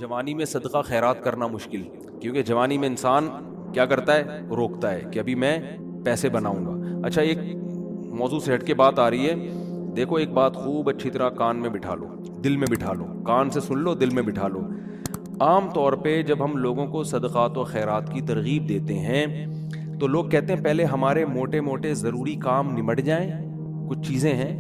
جوانی میں صدقہ خیرات کرنا مشکل، کیونکہ جوانی میں انسان کیا کرتا ہے، روکتا ہے کہ ابھی میں پیسے بناؤں گا۔ اچھا، ایک موضوع سے ہٹ کے بات آ رہی ہے، دیکھو ایک بات خوب اچھی طرح کان میں بٹھا لو، دل میں بٹھا لو، کان سے سن لو، دل میں بٹھا لو۔ عام طور پہ جب ہم لوگوں کو صدقات و خیرات کی ترغیب دیتے ہیں تو لوگ کہتے ہیں پہلے ہمارے موٹے موٹے ضروری کام نمٹ جائیں، کچھ چیزیں ہیں،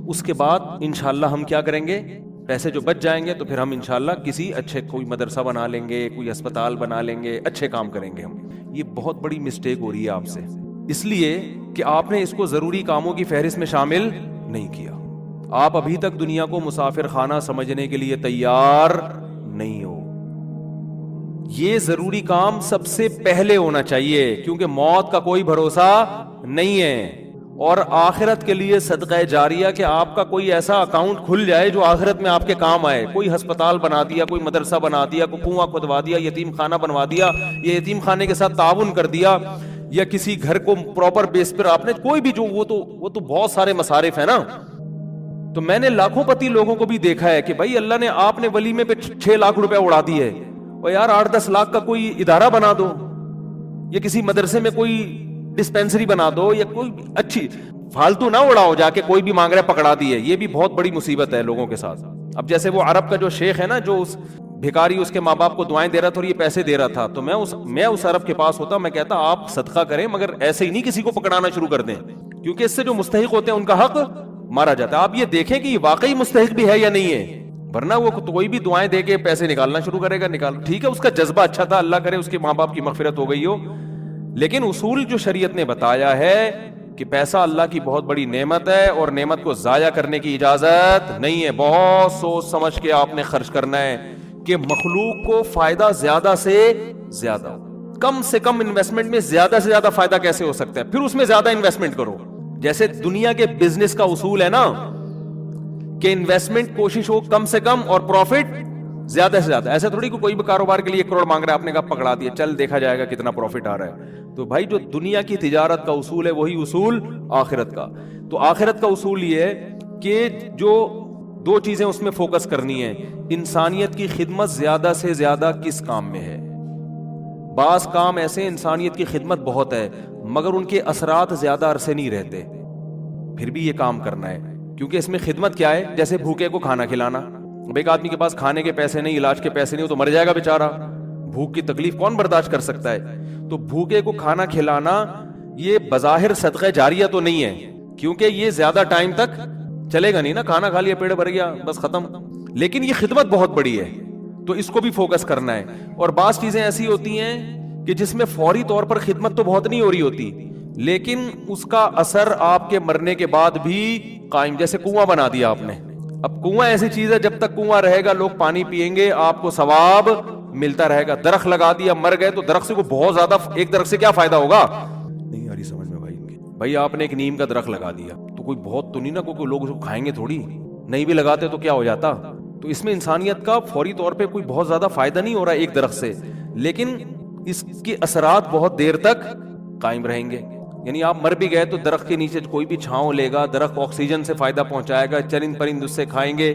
اس کے بعد انشاءاللہ ہم کیا کریں گے، پیسے جو بچ جائیں گے تو پھر ہم انشاءاللہ کسی اچھے کوئی مدرسہ بنا لیں گے، کوئی اسپتال بنا لیں گے، اچھے کام کریں گے ہم۔ یہ بہت بڑی مسٹیک ہو رہی ہے آپ سے، اس لیے کہ آپ نے اس کو ضروری کاموں کی فہرست میں شامل نہیں کیا۔ آپ ابھی تک دنیا کو مسافر خانہ سمجھنے کے لیے تیار نہیں ہو۔ یہ ضروری کام سب سے پہلے ہونا چاہیے، کیونکہ موت کا کوئی بھروسہ نہیں ہے۔ اور آخرت کے لیے صدقہ جاریہ کہ آپ کا کوئی ایسا اکاؤنٹ کھل جائے جو آخرت میں آپ کے کام آئے، کوئی ہسپتال بنا دیا، کوئی مدرسہ بنا دیا، کوئی کنواں کھدوا دیا، یتیم خانہ بنوا دیا، یا یتیم خانے کے ساتھ تعاون کر دیا، یا کسی گھر کو پراپر بیس پر آپ نے کوئی بھی جو وہ تو بہت سارے مصارف ہیں نا۔ تو میں نے لاکھوں پتی لوگوں کو بھی دیکھا ہے کہ بھائی اللہ نے آپ نے ولیمے پہ 6 لاکھ روپے اڑا دیے، اور یار 8-10 لاکھ کا کوئی ادارہ بنا دو، یا کسی مدرسے میں کوئی ڈسپینسری بنا دو، یا کوئی اچھی فالتو نہ اڑاؤ جا کے کوئی بھی مانگ رہا ہے پکڑا دیے۔ یہ بھی بہت بڑی مصیبت ہے لوگوں کے ساتھ۔ اب جیسے وہ عرب کا جو شیخ ہے نا، جو اس بھکاری اس کے ماں باپ کو دعائیں دے رہا تھا اور یہ پیسے دے رہا تھا، تو میں اس عرب کے پاس ہوتا، میں کہتا آپ صدقہ کریں مگر ایسے ہی نہیں کسی کو پکڑانا شروع کر دیں، کیونکہ اس سے جو مستحق ہوتے ہیں ان کا حق مارا جاتا ہے۔ آپ یہ دیکھیں کہ یہ واقعی مستحق بھی ہے یا نہیں ہے، ورنہ وہ کوئی بھی دعائیں دے کے پیسے نکالنا شروع کرے گا۔ ٹھیک ہے، اس کا جذبہ اچھا تھا، اللہ کرے اس کے ماں باپ کی مغفرت ہو گئی ہو، لیکن اصول جو شریعت نے بتایا ہے کہ پیسہ اللہ کی بہت بڑی نعمت ہے اور نعمت کو ضائع کرنے کی اجازت نہیں ہے۔ بہت سوچ سمجھ کے آپ نے خرچ کرنا ہے کہ مخلوق کو فائدہ زیادہ سے زیادہ ہو۔ کم سے کم انویسٹمنٹ میں زیادہ سے زیادہ فائدہ کیسے ہو سکتا ہے، پھر اس میں زیادہ انویسٹمنٹ کرو۔ جیسے دنیا کے بزنس کا اصول ہے نا کہ انویسٹمنٹ کوشش ہو کم سے کم اور پروفٹ زیادہ سے زیادہ۔ ایسا تھوڑی کہ کوئی بھی کاروبار کے لیے 1 کروڑ مانگ رہا ہے، آپ نے کہا پکڑا دیا، چل دیکھا جائے گا کتنا پروفٹ آ رہا ہے۔ تو بھائی جو دنیا کی تجارت کا اصول ہے وہی اصول آخرت کا۔ تو آخرت کا اصول یہ ہے کہ جو 2 چیزیں اس میں فوکس کرنی ہے، انسانیت کی خدمت زیادہ سے زیادہ کس کام میں ہے۔ بعض کام ایسے انسانیت کی خدمت بہت ہے مگر ان کے اثرات زیادہ عرصے نہیں رہتے، پھر بھی یہ کام کرنا ہے، کیونکہ اس میں خدمت کیا ہے، جیسے بھوکے کو کھانا کھلانا۔ اب ایک آدمی کے پاس کھانے کے پیسے نہیں، علاج کے پیسے نہیں، وہ تو مر جائے گا بیچارہ، بھوک کی تکلیف کون برداشت کر سکتا ہے۔ تو بھوکے کو کھانا کھلانا یہ بظاہر صدقہ جاریہ تو نہیں ہے، کیونکہ یہ زیادہ ٹائم تک چلے گا نہیں نا، کھانا کھا لیا پیٹ بھر گیا بس ختم، لیکن یہ خدمت بہت بڑی ہے تو اس کو بھی فوکس کرنا ہے۔ اور بعض چیزیں ایسی ہوتی ہیں کہ جس میں فوری طور پر خدمت تو بہت نہیں ہو رہی ہوتی، لیکن اس کا اثر آپ کے مرنے کے بعد بھی قائم، جیسے کنواں بنا دیا آپ نے۔ اب کنواں ایسی چیز ہے جب تک کنواں رہے گا لوگ پانی پیئیں گے، آپ کو ثواب ملتا رہے گا۔ درخت لگا دیا مر گئے تو درخت سے کو بہت زیادہ، ایک درخت سے کیا فائدہ ہوگا، نہیں آ رہی سمجھ میں بھائی آپ نے ایک نیم کا درخت لگا دیا تو کوئی بہت تو نہیں نا، کوئی لوگ اس کو کھائیں گے تھوڑی، نہیں بھی لگاتے تو کیا ہو جاتا۔ تو اس میں انسانیت کا فوری طور پہ کوئی بہت زیادہ فائدہ نہیں ہو رہا ایک درخت سے، لیکن اس کے اثرات بہت دیر تک قائم رہیں گے۔ یعنی آپ مر بھی گئے تو درخت کے نیچے کوئی بھی چھاؤں لے گا، درخت آکسیجن سے فائدہ پہنچائے گا، چرند پرند اس سے کھائیں گے۔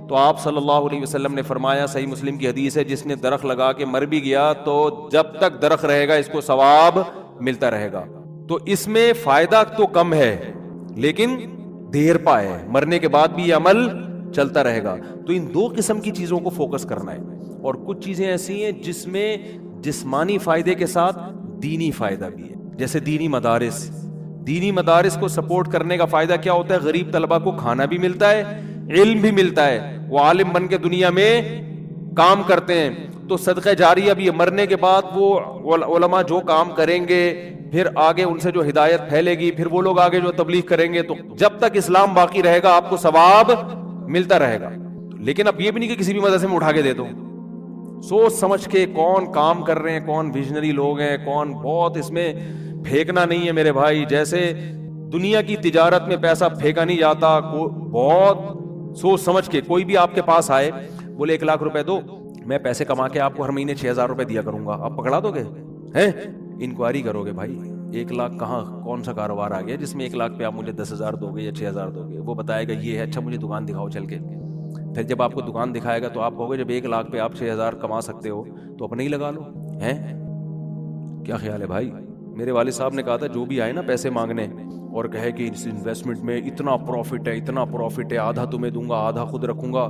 تو آپ صلی اللہ علیہ وسلم نے فرمایا، صحیح مسلم کی حدیث ہے، جس نے درخت لگا کے مر بھی گیا تو جب تک درخت رہے گا اس کو ثواب ملتا رہے گا۔ تو اس میں فائدہ تو کم ہے لیکن دیر پا ہے، مرنے کے بعد بھی یہ عمل چلتا رہے گا۔ تو ان 2 قسم کی چیزوں کو فوکس کرنا ہے۔ اور کچھ چیزیں ایسی ہیں جس میں جسمانی فائدے کے ساتھ دینی فائدہ بھی ہے، جیسے دینی مدارس کو سپورٹ کرنے کا فائدہ کیا ہوتا ہے، غریب طلبہ کو کھانا بھی ملتا ہے، علم بھی ملتا ہے، وہ عالم بن کے دنیا میں کام کرتے ہیں۔ تو صدقہ جاریہ بھی ہے، مرنے کے بعد وہ علماء جو کام کریں گے پھر آگے ان سے جو ہدایت پھیلے گی، پھر وہ لوگ آگے جو تبلیغ کریں گے، تو جب تک اسلام باقی رہے گا آپ کو ثواب ملتا رہے گا۔ لیکن اب یہ بھی نہیں کہ کسی بھی مدرسے میں اٹھا کے دے دو، سوچ سمجھ کے کون کام کر رہے ہیں، کون ویژنری لوگ ہیں، کون، بہت اس میں پھینکنا نہیں ہے میرے بھائی۔ جیسے دنیا کی تجارت میں پیسہ پھینکا نہیں جاتا، بہت سوچ سمجھ کے۔ کوئی بھی آپ کے پاس آئے بولے 1 لاکھ روپے دو، میں پیسے کما کے آپ کو ہر مہینے 6,000 روپے دیا کروں گا، آپ پکڑا دو گے؟ ہیں انکوائری کرو گے بھائی 1 لاکھ کہاں، کون سا کاروبار آ گیا جس میں 1 لاکھ پہ آپ مجھے 10,000 دو گے یا 6,000 دو گے؟ وہ بتائے گا یہ ہے، اچھا مجھے دکان دکھاؤ چل کے، پھر جب آپ کو دکان دکھائے گا تو آپ کہو گے جب 1 لاکھ پہ آپ 6,000 کما سکتے ہو تو اپنے ہی لگا لو. ہیں کیا خیال ہے بھائی؟ میرے والد صاحب نے کہا تھا جو بھی آئے نا پیسے مانگنے اور کہے کہ اس انویسٹمنٹ میں اتنا پروفٹ ہے اتنا پروفٹ ہے، آدھا تمہیں دوں گا آدھا خود رکھوں گا،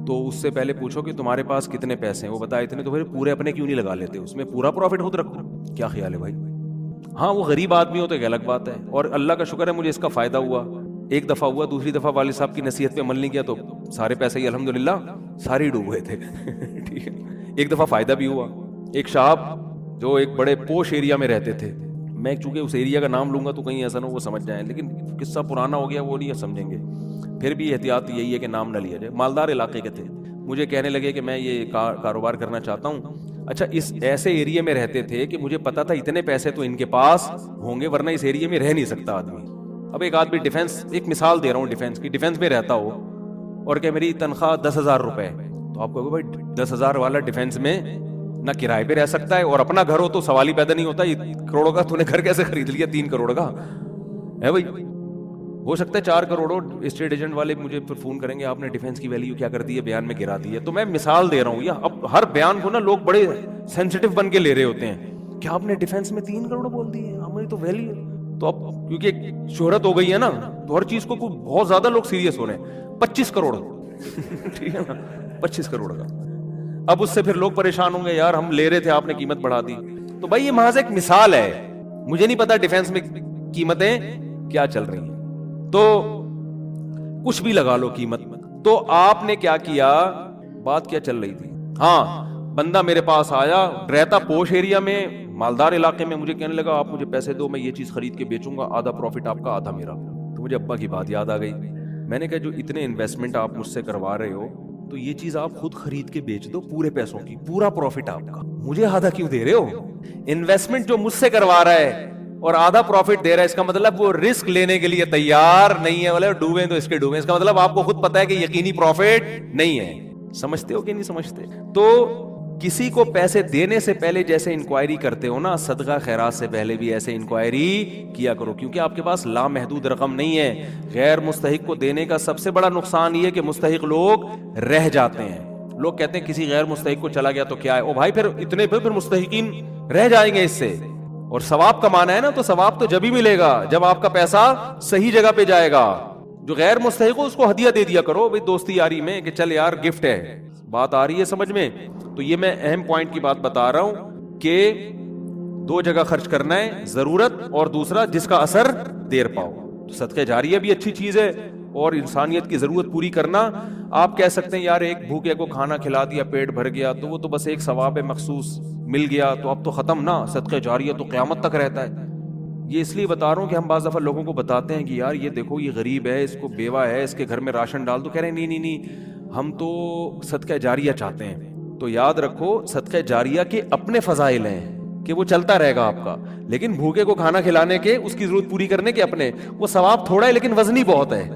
تو اس سے پہلے پوچھو کہ تمہارے پاس کتنے پیسے ہیں. وہ بتائے اتنے، تو پھر پورے اپنے کیوں نہیں لگا لیتے، اس میں پورا پروفٹ خود رکھو. کیا خیال ہے بھائی؟ ہاں وہ غریب آدمی ہو تو ایک الگ بات ہے، اور اللہ کا شکر ہے مجھے اس کا فائدہ ہوا. ایک دفعہ ہوا، دوسری دفعہ والد صاحب کی نصیحت پہ عمل نہیں کیا تو سارے پیسے ہی الحمدللہ سارے ہی ڈوب گئے تھے. ٹھیک ہے، ایک دفعہ فائدہ بھی ہوا. ایک صاحب جو ایک بڑے پوش ایریا میں رہتے تھے، میں چونکہ اس ایریا کا نام لوں گا تو کہیں ایسا نہ وہ سمجھ جائیں، لیکن قصہ پرانا ہو گیا وہ نہیں سمجھیں گے، پھر بھی احتیاط یہی ہے کہ نام نہ لیا جائے. مالدار علاقے کے تھے، مجھے کہنے لگے کہ میں یہ کاروبار کرنا چاہتا ہوں. اچھا اس ایسے ایریا میں رہتے تھے کہ مجھے پتا تھا اتنے پیسے تو ان کے پاس ہوں گے ورنہ اس ایریا میں رہ نہیں سکتا آدمی. اب ایک آدمی ڈیفینس، ایک مثال دے رہا ہوں ڈیفینس کی، ڈیفینس میں رہتا ہو اور کہ میری تنخواہ 10,000 روپے، تو آپ کہو گے بھائی 10,000 والا ڈیفینس میں نہ کرائے پہ رہ سکتا ہے اور اپنا گھر ہو تو سوال ہی پیدا نہیں ہوتا. یہ کروڑوں کا تو نے گھر کیسے خرید لیا 3 کروڑ کا ہے بھائی؟ ہو سکتا ہے 4 کروڑ. اسٹیٹ ایجنٹ والے مجھے پھر فون کریں گے آپ نے ڈیفینس کی ویلیو کیا کر دی ہے، بیان میں گرا دی ہے. تو میں مثال دے رہا ہوں، یا اب ہر بیان کو نا لوگ بڑے سینسٹیو بن کے لے رہے ہوتے ہیں کہ آپ نے ڈیفینس میں 3 کروڑ بول دی ہے، ہماری تو ویلیو. تو اب کیونکہ شہرت ہو گئی ہے نا تو ہر چیز کو بہت زیادہ لوگ سیریس ہو رہے ہیں. 25 کروڑ ٹھیک ہے نا، 25 کروڑ کا. اب اس سے پھر لوگ پریشان ہوں گے یار ہم لے رہے تھے آپ نے قیمت بڑھا دی. تو بھائی یہ محض ایک مثال ہے، مجھے نہیں پتا ڈیفینس میں قیمتیں کیا چل رہی ہیں، تو کچھ بھی لگا لو قیمت. تو آپ نے کیا کیا، بات کیا چل رہی تھی؟ ہاں بندہ میرے پاس آیا، رہتا پوش ایریا میں، مالدار علاقے میں، مجھے کہنے لگا آپ مجھے پیسے دو میں یہ چیز خرید کے بیچوں گا، آدھا پروفٹ آپ کا آدھا میرا. تو مجھے ابا کی بات یاد آ گئی. میں نے کہا جو اتنے انویسٹمنٹ آپ مجھ سے کروا رہے ہو تو یہ چیز آپ خود خرید کے بیچ دو پورے پیسوں کی، پورا پروفٹ آپ کا، مجھے آدھا کیوں دے رہے ہو؟ انویسٹمنٹ جو مجھ سے کروا رہا ہے اور آدھا پروفٹ دے رہا ہے، اس کا مطلب وہ رسک لینے کے لیے تیار نہیں ہے. بولے ڈوبیں تو اس کے ڈوبیں، اس کا مطلب آپ کو خود پتا ہے کہ یقینی پروفٹ نہیں ہے. سمجھتے ہو کہ نہیں سمجھتے؟ تو کسی کو پیسے دینے سے پہلے جیسے انکوائری کرتے ہو نا، صدقہ خیرات سے پہلے بھی ایسے انکوائری کیا کرو، کیونکہ آپ کے پاس لامحدود رقم نہیں ہے. غیر مستحق کو دینے کا سب سے بڑا نقصان یہ کہ مستحق لوگ رہ جاتے ہیں. لوگ کہتے ہیں کسی غیر مستحق کو چلا گیا تو کیا ہے، او بھائی پھر اتنے پھر مستحقین رہ جائیں گے اس سے. اور ثواب کمانا ہے نا تو ثواب تو جب ہی ملے گا جب آپ کا پیسہ صحیح جگہ پہ جائے گا. جو غیر مستحق ہو اس کو ہدیہ دے دیا کرو بھائی دوستی یاری میں کہ چل یار گفٹ ہے. بات آ رہی ہے سمجھ میں؟ تو یہ میں اہم پوائنٹ کی بات بتا رہا ہوں کہ 2 جگہ خرچ کرنا ہے، ضرورت اور دوسرا جس کا اثر دیر پاؤ. تو صدقہ جاریہ بھی اچھی چیز ہے اور انسانیت کی ضرورت پوری کرنا. آپ کہہ سکتے ہیں یار ایک بھوکے کو کھانا کھلا دیا پیٹ بھر گیا تو وہ تو بس ایک ثواب مخصوص مل گیا تو اب تو ختم نا. صدقہ جاریہ تو قیامت تک رہتا ہے. یہ اس لیے بتا رہا ہوں کہ ہم بعض دفعہ لوگوں کو بتاتے ہیں کہ یار یہ دیکھو یہ غریب ہے، اس کو بیوہ ہے، اس کے گھر میں راشن ڈال دو. کہہ رہے ہیں نہیں ہم تو صدقہ جاریہ چاہتے ہیں. تو یاد رکھو صدقہ جاریہ کے اپنے فضائل ہیں کہ وہ چلتا رہے گا آپ کا، لیکن بھوکے کو کھانا کھلانے کے، اس کی ضرورت پوری کرنے کے اپنے، وہ ثواب تھوڑا ہے لیکن وزنی بہت ہے.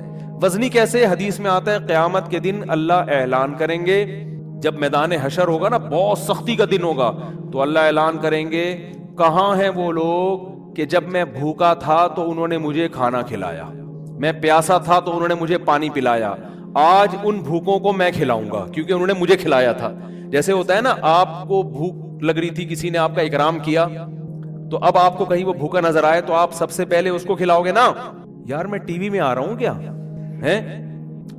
وزنی کیسے؟ حدیث میں آتا ہے قیامت کے دن اللہ اعلان کریں گے، جب میدان حشر ہوگا نا بہت سختی کا دن ہوگا تو اللہ اعلان کریں گے کہاں ہیں وہ لوگ کہ جب میں بھوکا تھا تو انہوں نے مجھے کھانا کھلایا، میں پیاسا تھا تو انہوں نے مجھے پانی پلایا، آج ان بھوکوں کو میں کھلاؤں گا کیونکہ انہوں نے مجھے کھلایا تھا. جیسے ہوتا ہے نا آپ کو بھوک لگ رہی تھی، کسی نے آپ کا اکرام کیا تو اب آپ کو کہیں وہ بھوکا نظر آئے تو آپ سب سے پہلے اس کو کھلاؤ گے نا. یار میں ٹی وی میں آ رہا ہوں کیا ہیں،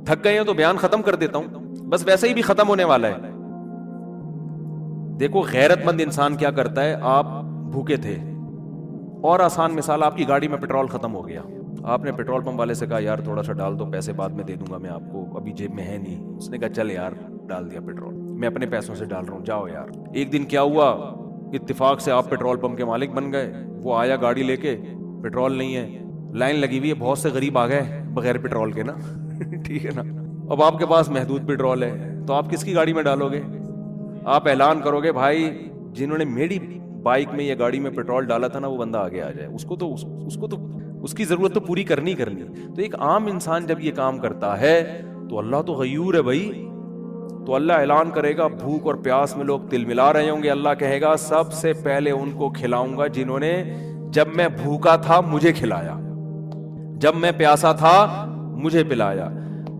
تھک گئے ہو تو بیان ختم کر دیتا ہوں، بس ویسے ہی بھی ختم ہونے والا ہے. دیکھو غیرت مند انسان کیا کرتا ہے، آپ بھوکے تھے اور آسان مثال آپ کی گاڑی میں پیٹرول ختم ہو گیا، آپ نے پیٹرول پمپ والے سے کہا یار تھوڑا سا ڈال دو، پیسے بعد میں دے دوں گا میں آپ کو، ابھی جیب میں ہے نہیں. اس نے کہا چل یار ڈال دیا پیٹرول، میں اپنے پیسوں سے ڈال رہا ہوں جاؤ یار. ایک دن کیا ہوا، اتفاق سے آپ پیٹرول پمپ کے مالک بن گئے. وہ آیا گاڑی لے کے، پیٹرول نہیں ہے، لائن لگی ہوئی ہے، بہت سے غریب آ گئے بغیر پیٹرول کے نا ٹھیک ہے نا. اب آپ کے پاس محدود پیٹرول ہے تو آپ کس کی گاڑی میں ڈالو گے؟ آپ اعلان کرو گے بھائی جنہوں نے میری بائک میں یا گاڑی میں پیٹرول ڈالا تھا نا وہ بندہ آگے آ جائے، اس کو تو اس کی ضرورت تو پوری کرنی. تو ایک عام انسان جب یہ کام کرتا ہے تو اللہ تو غیور ہے بھائی. تو اللہ اعلان کرے گا بھوک اور پیاس میں لوگ تل ملا رہے ہوں گے، اللہ کہے گا سب سے پہلے ان کو کھلاؤں گا جنہوں نے جب میں بھوکا تھا مجھے کھلایا، جب میں پیاسا تھا مجھے پلایا.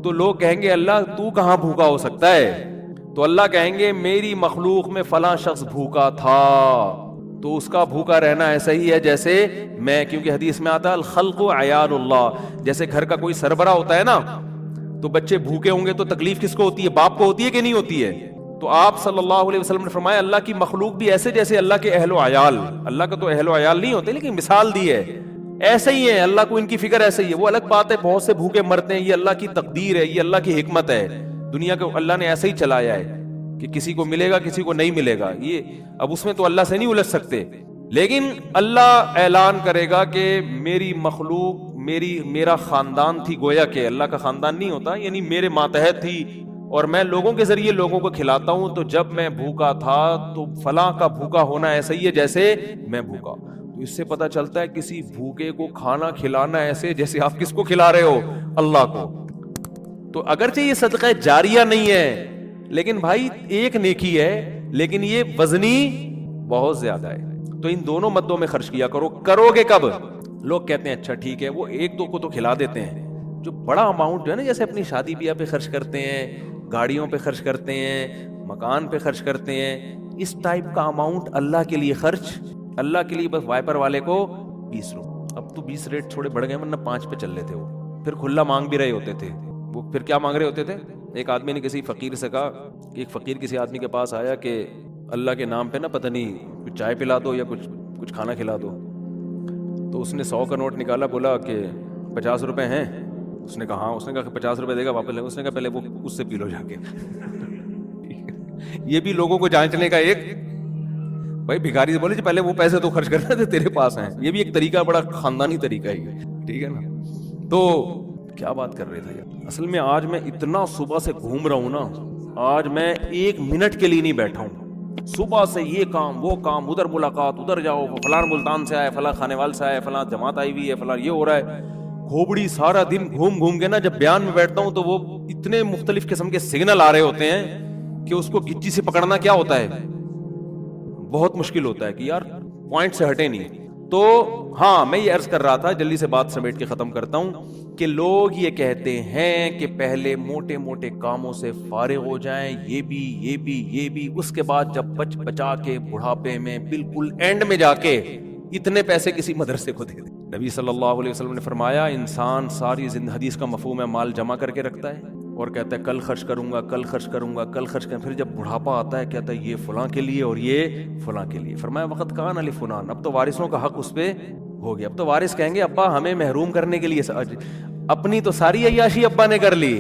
تو لوگ کہیں گے اللہ تو کہاں بھوکا ہو سکتا ہے؟ تو اللہ کہیں گے میری مخلوق میں فلاں شخص بھوکا تھا، تو اس کا بھوکا رہنا ایسا ہی ہے جیسے میں، کیونکہ حدیث میں آتا ہے الخلق عیال اللہ، جیسے گھر کا کوئی سربراہ ہوتا ہے نا، تو بچے بھوکے ہوں گے تو تکلیف کس کو ہوتی ہے؟ باپ کو ہوتی ہے کہ نہیں ہوتی ہے؟ تو آپ صلی اللہ علیہ وسلم نے فرمایا اللہ کی مخلوق بھی ایسے جیسے اللہ کے اہل و عیال، اللہ کا تو اہل و عیال نہیں ہوتے لیکن مثال دی ہے، ایسے ہی ہے، اللہ کو ان کی فکر ایسے ہی ہے۔ وہ الگ بات ہے بہت سے بھوکے مرتے ہیں، یہ اللہ کی تقدیر ہے، یہ اللہ کی حکمت ہے، دنیا کو اللہ نے ایسے ہی چلایا ہے کہ کسی کو ملے گا کسی کو نہیں ملے گا، یہ اب اس میں تو اللہ سے نہیں الجھ سکتے، لیکن اللہ اعلان کرے گا کہ میری مخلوق میرا خاندان تھی، گویا کہ اللہ کا خاندان نہیں ہوتا، یعنی میرے ماتحت تھی، اور میں لوگوں کے ذریعے لوگوں کو کھلاتا ہوں، تو جب میں بھوکا تھا تو فلاں کا بھوکا ہونا ایسا ہی ہے جیسے میں بھوکا۔ تو اس سے پتہ چلتا ہے کسی بھوکے کو کھانا کھلانا ایسے جیسے آپ کس کو کھلا رہے ہو؟ اللہ کو۔ تو اگرچہ یہ صدقہ جاریہ نہیں ہے لیکن بھائی ایک نیکی ہے، لیکن یہ وزنی بہت زیادہ ہے، تو ان دونوں مدوں میں خرچ کیا کرو۔ کرو گے کب؟ لوگ کہتے ہیں اچھا ٹھیک ہے، وہ ایک دو کو تو کھلا دیتے ہیں، جو بڑا اماؤنٹ ہے نا، جیسے اپنی شادی بیاہ پہ خرچ کرتے ہیں، گاڑیوں پہ خرچ کرتے ہیں، مکان پہ خرچ کرتے ہیں، اس ٹائپ کا اماؤنٹ اللہ کے لیے خرچ، اللہ کے لیے بس وائپر والے کو 20 روپے، اب تو 20 ریٹ تھوڑے بڑھ گئے ورنہ 5 پہ چل رہے تھے، وہ پھر کھلا مانگ بھی رہے ہوتے تھے۔ وہ پھر کیا مانگ رہے ہوتے تھے؟ ایک آدمی نے کسی فقیر سے کہا کہ ایک فقیر کسی آدمی کے پاس آیا کہ اللہ کے نام پہ نا پتہ نہیں کچھ چائے پلا دو یا کچھ کھانا کھلا دو، تو اس نے 100 کا نوٹ نکالا، بولا کہ 50 روپے ہیں؟ اس نے کہا ہاں، اس نے کہا کہ 50 روپے دے گا واپس لے گا، اس نے کہا پہلے وہ اس سے پی لو جا کے۔ یہ بھی لوگوں کو جانچنے کا ایک، بھائی بھکاری سے بولے جی پہلے وہ پیسے تو خرچ کرنا تھے تیرے پاس ہیں، یہ بھی ایک طریقہ، بڑا خاندانی طریقہ ہے، ٹھیک ہے نا؟ تو کیا بات کر رہے تھے یار؟ اصل میں آج میں اتنا صبح سے گھوم رہا ہوں نا، آج میں 1 منٹ کے لیے نہیں بیٹھا ہوں، صبح سے یہ کام وہ کام، ادھر ملاقات، ادھر جاؤ، فلاں ملتان سے آئے، فلاں خانے وال سے آئے، فلاں جماعت آئی ہوئی ہے، فلاں یہ ہو رہا ہے، کھوبڑی سارا دن گھوم گھوم کے نا جب بیان میں بیٹھتا ہوں تو وہ اتنے مختلف قسم کے سگنل آ رہے ہوتے ہیں کہ اس کو گچی سے پکڑنا کیا ہوتا ہے، بہت مشکل ہوتا ہے کہ یار پوائنٹ سے ہٹے نہیں۔ تو ہاں میں یہ عرض کر رہا تھا، جلدی سے بات سمیٹ کے ختم کرتا ہوں، کہ لوگ یہ کہتے ہیں کہ پہلے موٹے موٹے کاموں سے فارغ ہو جائیں، یہ بھی، اس کے بعد جب بچا کے بڑھاپے میں بالکل اینڈ میں جا کے اتنے پیسے کسی مدرسے کو دے دیں۔ نبی صلی اللہ علیہ وسلم نے فرمایا انسان ساری زندگی، حدیث کا مفہوم ہے، مال جمع کر کے رکھتا ہے اور کہتا ہے کل خرچ کروں گا، کل خرچ کروں گا، کل خرچ کروں گا، پھر جب بڑھاپا آتا ہے کہتا ہے یہ فلاں کے لیے اور یہ فلاں کے لیے۔ فرمایا وقت کان علی فلان، اب تو وارثوں کا حق اس پہ ہو گیا، اب تو وارث کہیں گے ابا ہمیں محروم کرنے کے لیے، اپنی تو ساری عیاشی ابا نے کر لی،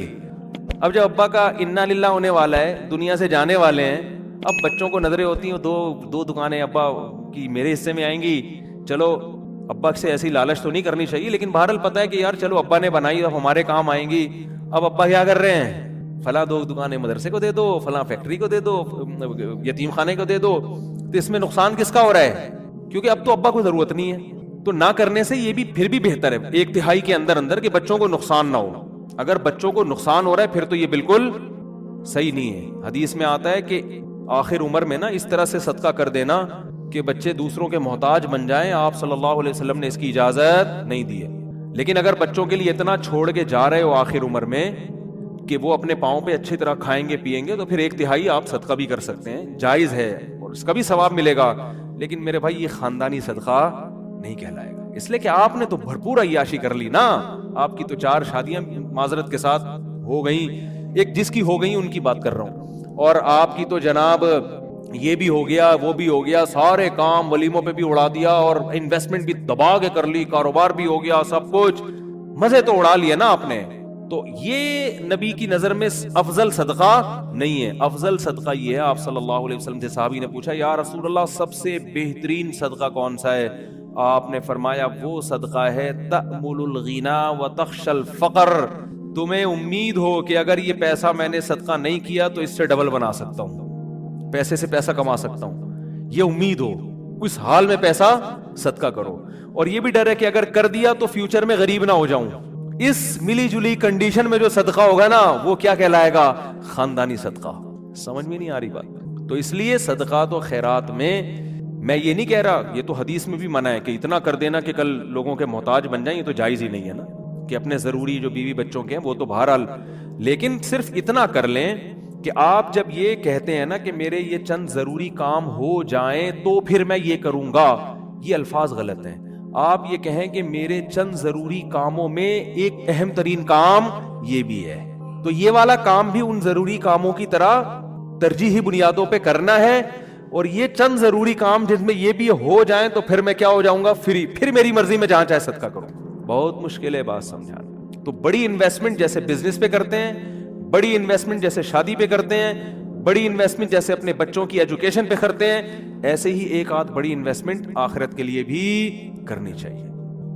اب جب ابا کا انا للہ ہونے والا ہے، دنیا سے جانے والے ہیں، اب بچوں کو نظریں ہوتی ہیں دو دکانیں ابا کی میرے حصے میں آئیں گی، چلو ابا سے ایسی لالچ تو نہیں کرنی چاہیے، لیکن بہرحال پتہ ہے کہ یار چلو ابا نے بنائی اب ہمارے کام آئیں گی۔ اب ابا کیا کر رہے ہیں؟ فلاں 2 دکانیں مدرسے کو دے دو، فلاں فیکٹری کو دے دو، یتیم خانے کو دے دو، تو اس میں نقصان کس کا ہو رہا ہے؟ کیونکہ اب تو ابا کو ضرورت نہیں ہے، تو نہ کرنے سے یہ بھی پھر بھی بہتر ہے 1/3 کے اندر کہ بچوں کو نقصان نہ ہو۔ اگر بچوں کو نقصان ہو رہا ہے پھر تو یہ بالکل صحیح نہیں ہے۔ حدیث میں آتا ہے کہ آخر عمر میں نا اس طرح سے صدقہ کر دینا کہ بچے دوسروں کے محتاج بن جائیں، آپ صلی اللہ علیہ وسلم نے اس کی اجازت نہیں دی ہے۔ لیکن اگر بچوں کے لیے اتنا چھوڑ کے جا رہے ہو آخر عمر میں کہ وہ اپنے پاؤں پہ اچھی طرح کھائیں گے پیئیں گے، تو پھر 1/3 آپ صدقہ بھی کر سکتے ہیں، جائز ہے اور اس کا بھی ثواب ملے گا، لیکن میرے بھائی یہ خاندانی صدقہ نہیں کہلائے گا، اس لیے کہ آپ نے تو بھرپور عیاشی کر لی نا، آپ کی تو 4 شادیاں معذرت کے ساتھ ہو گئیں، ایک جس کی ہو گئیں ان کی بات کر رہا ہوں، اور آپ کی تو جناب یہ بھی ہو گیا وہ بھی ہو گیا، سارے کام ولیموں پہ بھی اڑا دیا اور انویسٹمنٹ بھی دبا کے کر لی، کاروبار بھی ہو گیا، سب کچھ مزے تو اڑا لیے نا آپ نے۔ تو یہ نبی کی نظر میں افضل صدقہ نہیں ہے، افضل صدقہ یہ ہے، آپ صلی اللہ علیہ وسلم سے صحابی نے پوچھا یا رسول اللہ سب سے بہترین صدقہ کون سا ہے؟ آپ نے فرمایا وہ صدقہ ہے تأمل الغنا وتخشى الفقر، تمہیں امید ہو کہ اگر یہ پیسہ میں نے صدقہ نہیں کیا تو اس سے ڈبل بنا سکتا ہوں، پیسے سے پیسہ کما سکتا ہوں، یہ امید ہو، اس حال میں پیسہ صدقہ کرو، اور یہ بھی ڈر ہے کہ اگر کر دیا تو فیوچر میں غریب نہ ہو جاؤں، اس ملی جلی کنڈیشن میں جو صدقہ ہوگا نا وہ کیا کہلائے گا؟ خاندانی صدقہ۔ سمجھ میں نہیں آ رہی بات؟ تو اس لیے صدقات و خیرات میں یہ نہیں کہہ رہا، یہ تو حدیث میں بھی منع ہے کہ اتنا کر دینا کہ کل لوگوں کے محتاج بن جائیں، یہ تو جائز ہی نہیں ہے نا، کہ اپنے ضروری جو بیوی بچوں کے ہیں وہ تو بہرحال، لیکن صرف اتنا کر لیں کہ آپ جب یہ کہتے ہیں نا کہ میرے یہ چند ضروری کام ہو جائیں تو پھر میں یہ کروں گا، یہ الفاظ غلط ہیں. آپ یہ کہیں کہ میرے چند ضروری کاموں میں ایک اہم ترین کام یہ بھی ہے، تو یہ والا کام بھی ان ضروری کاموں کی طرح ترجیحی بنیادوں پہ کرنا ہے، اور یہ چند ضروری کام جس میں یہ بھی ہو جائیں تو پھر میں کیا ہو جاؤں گا؟ فری، پھر میری مرضی میں جہاں چاہے صدقہ کروں. بہت مشکل ہے بات سمجھانا. تو بڑی انویسٹمنٹ جیسے بزنس پہ کرتے ہیں، بڑی انویسٹمنٹ جیسے شادی پہ کرتے ہیں، بڑی انویسٹمنٹ جیسے اپنے بچوں کی ایجوکیشن پہ کرتے ہیں، ایسے ہی ایک آدھ بڑی انویسٹمنٹ آخرت کے لیے بھی کرنی چاہیے.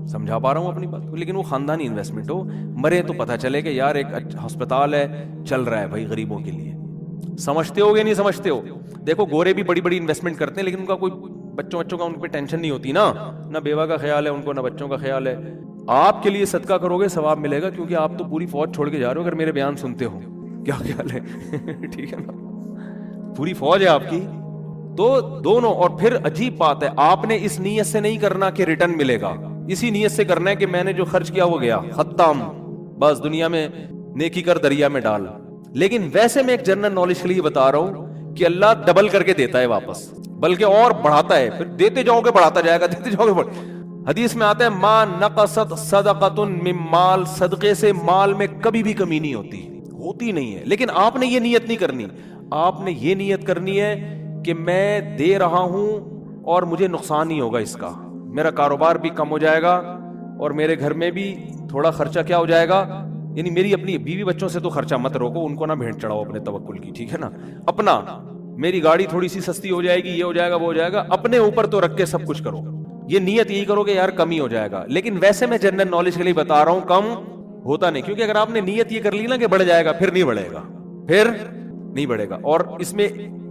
سمجھا پا رہا ہوں اپنی بات؟ لیکن وہ خاندانی انویسٹمنٹ ہو، مرے تو پتہ چلے کہ یار ایک ہسپتال ہے چل رہا ہے بھائی غریبوں کے لیے. سمجھتے ہو گے نہیں سمجھتے ہو؟ دیکھو گورے بھی بڑی بڑی انویسٹمنٹ کرتے ہیں لیکن ان کا کوئی بچوں کا ان پہ ٹینشن نہیں ہوتی نا، نہ بیوہ کا خیال ہے ان کو، نہ بچوں کا خیال ہے. آپ کے لیے صدقہ کرو گے ثواب ملے گا، کیونکہ آپ تو پوری فوج چھوڑ کے جا رہے ہو اگر میرے بیان سنتے ہو. کیا خیال ہے؟ ٹھیک ہے نا، پوری فوج ہے آپ کی. تو دونوں. اور پھر عجیب بات ہے، آپ نے اس نیت سے نہیں کرنا کہ ریٹرن ملے گا، اسی نیت سے کرنا ہے کہ میں نے جو خرچ کیا وہ گیا، ختم، بس دنیا میں نیکی کر دریا میں ڈال. لیکن ویسے میں ایک جنرل نالج کے لیے بتا رہا ہوں کہ اللہ ڈبل کر کے دیتا ہے واپس، بلکہ اور بڑھاتا ہے. پھر دیتے جاؤ گے بڑھاتا جائے گا، دیتے جاؤ گے حدیث میں آتا ہے ما نقصت صدقۃ من مال، صدقے سے مال میں کبھی بھی کمی نہیں ہوتی نہیں ہے. لیکن آپ نے یہ نیت نہیں کرنی، آپ نے یہ نیت کرنی ہے کہ میں دے رہا ہوں اور مجھے نقصان نہیں ہوگا اس کا، میرا کاروبار بھی کم ہو جائے گا اور میرے گھر میں بھی تھوڑا خرچہ کیا ہو جائے گا. یعنی میری اپنی بیوی بچوں سے تو خرچہ مت روکو، ان کو نہ بھیٹ چڑھاؤ اپنے توکل کی، ٹھیک ہے نا. اپنا، میری گاڑی تھوڑی سی سستی ہو جائے گی، یہ ہو جائے گا وہ ہو جائے گا، اپنے اوپر تو رکھ کے سب کچھ کرو. یہ نیت یہی کرو کہ یار کم ہی ہو جائے گا. لیکن ویسے میں جنرل نالج کے لیے بتا رہا ہوں کم ہوتا نہیں، کیونکہ اگر آپ نے نیت یہ کر لی نا کہ بڑھ جائے گا، پھر نہیں بڑھے گا، پھر نہیں بڑھے گا. اور اس میں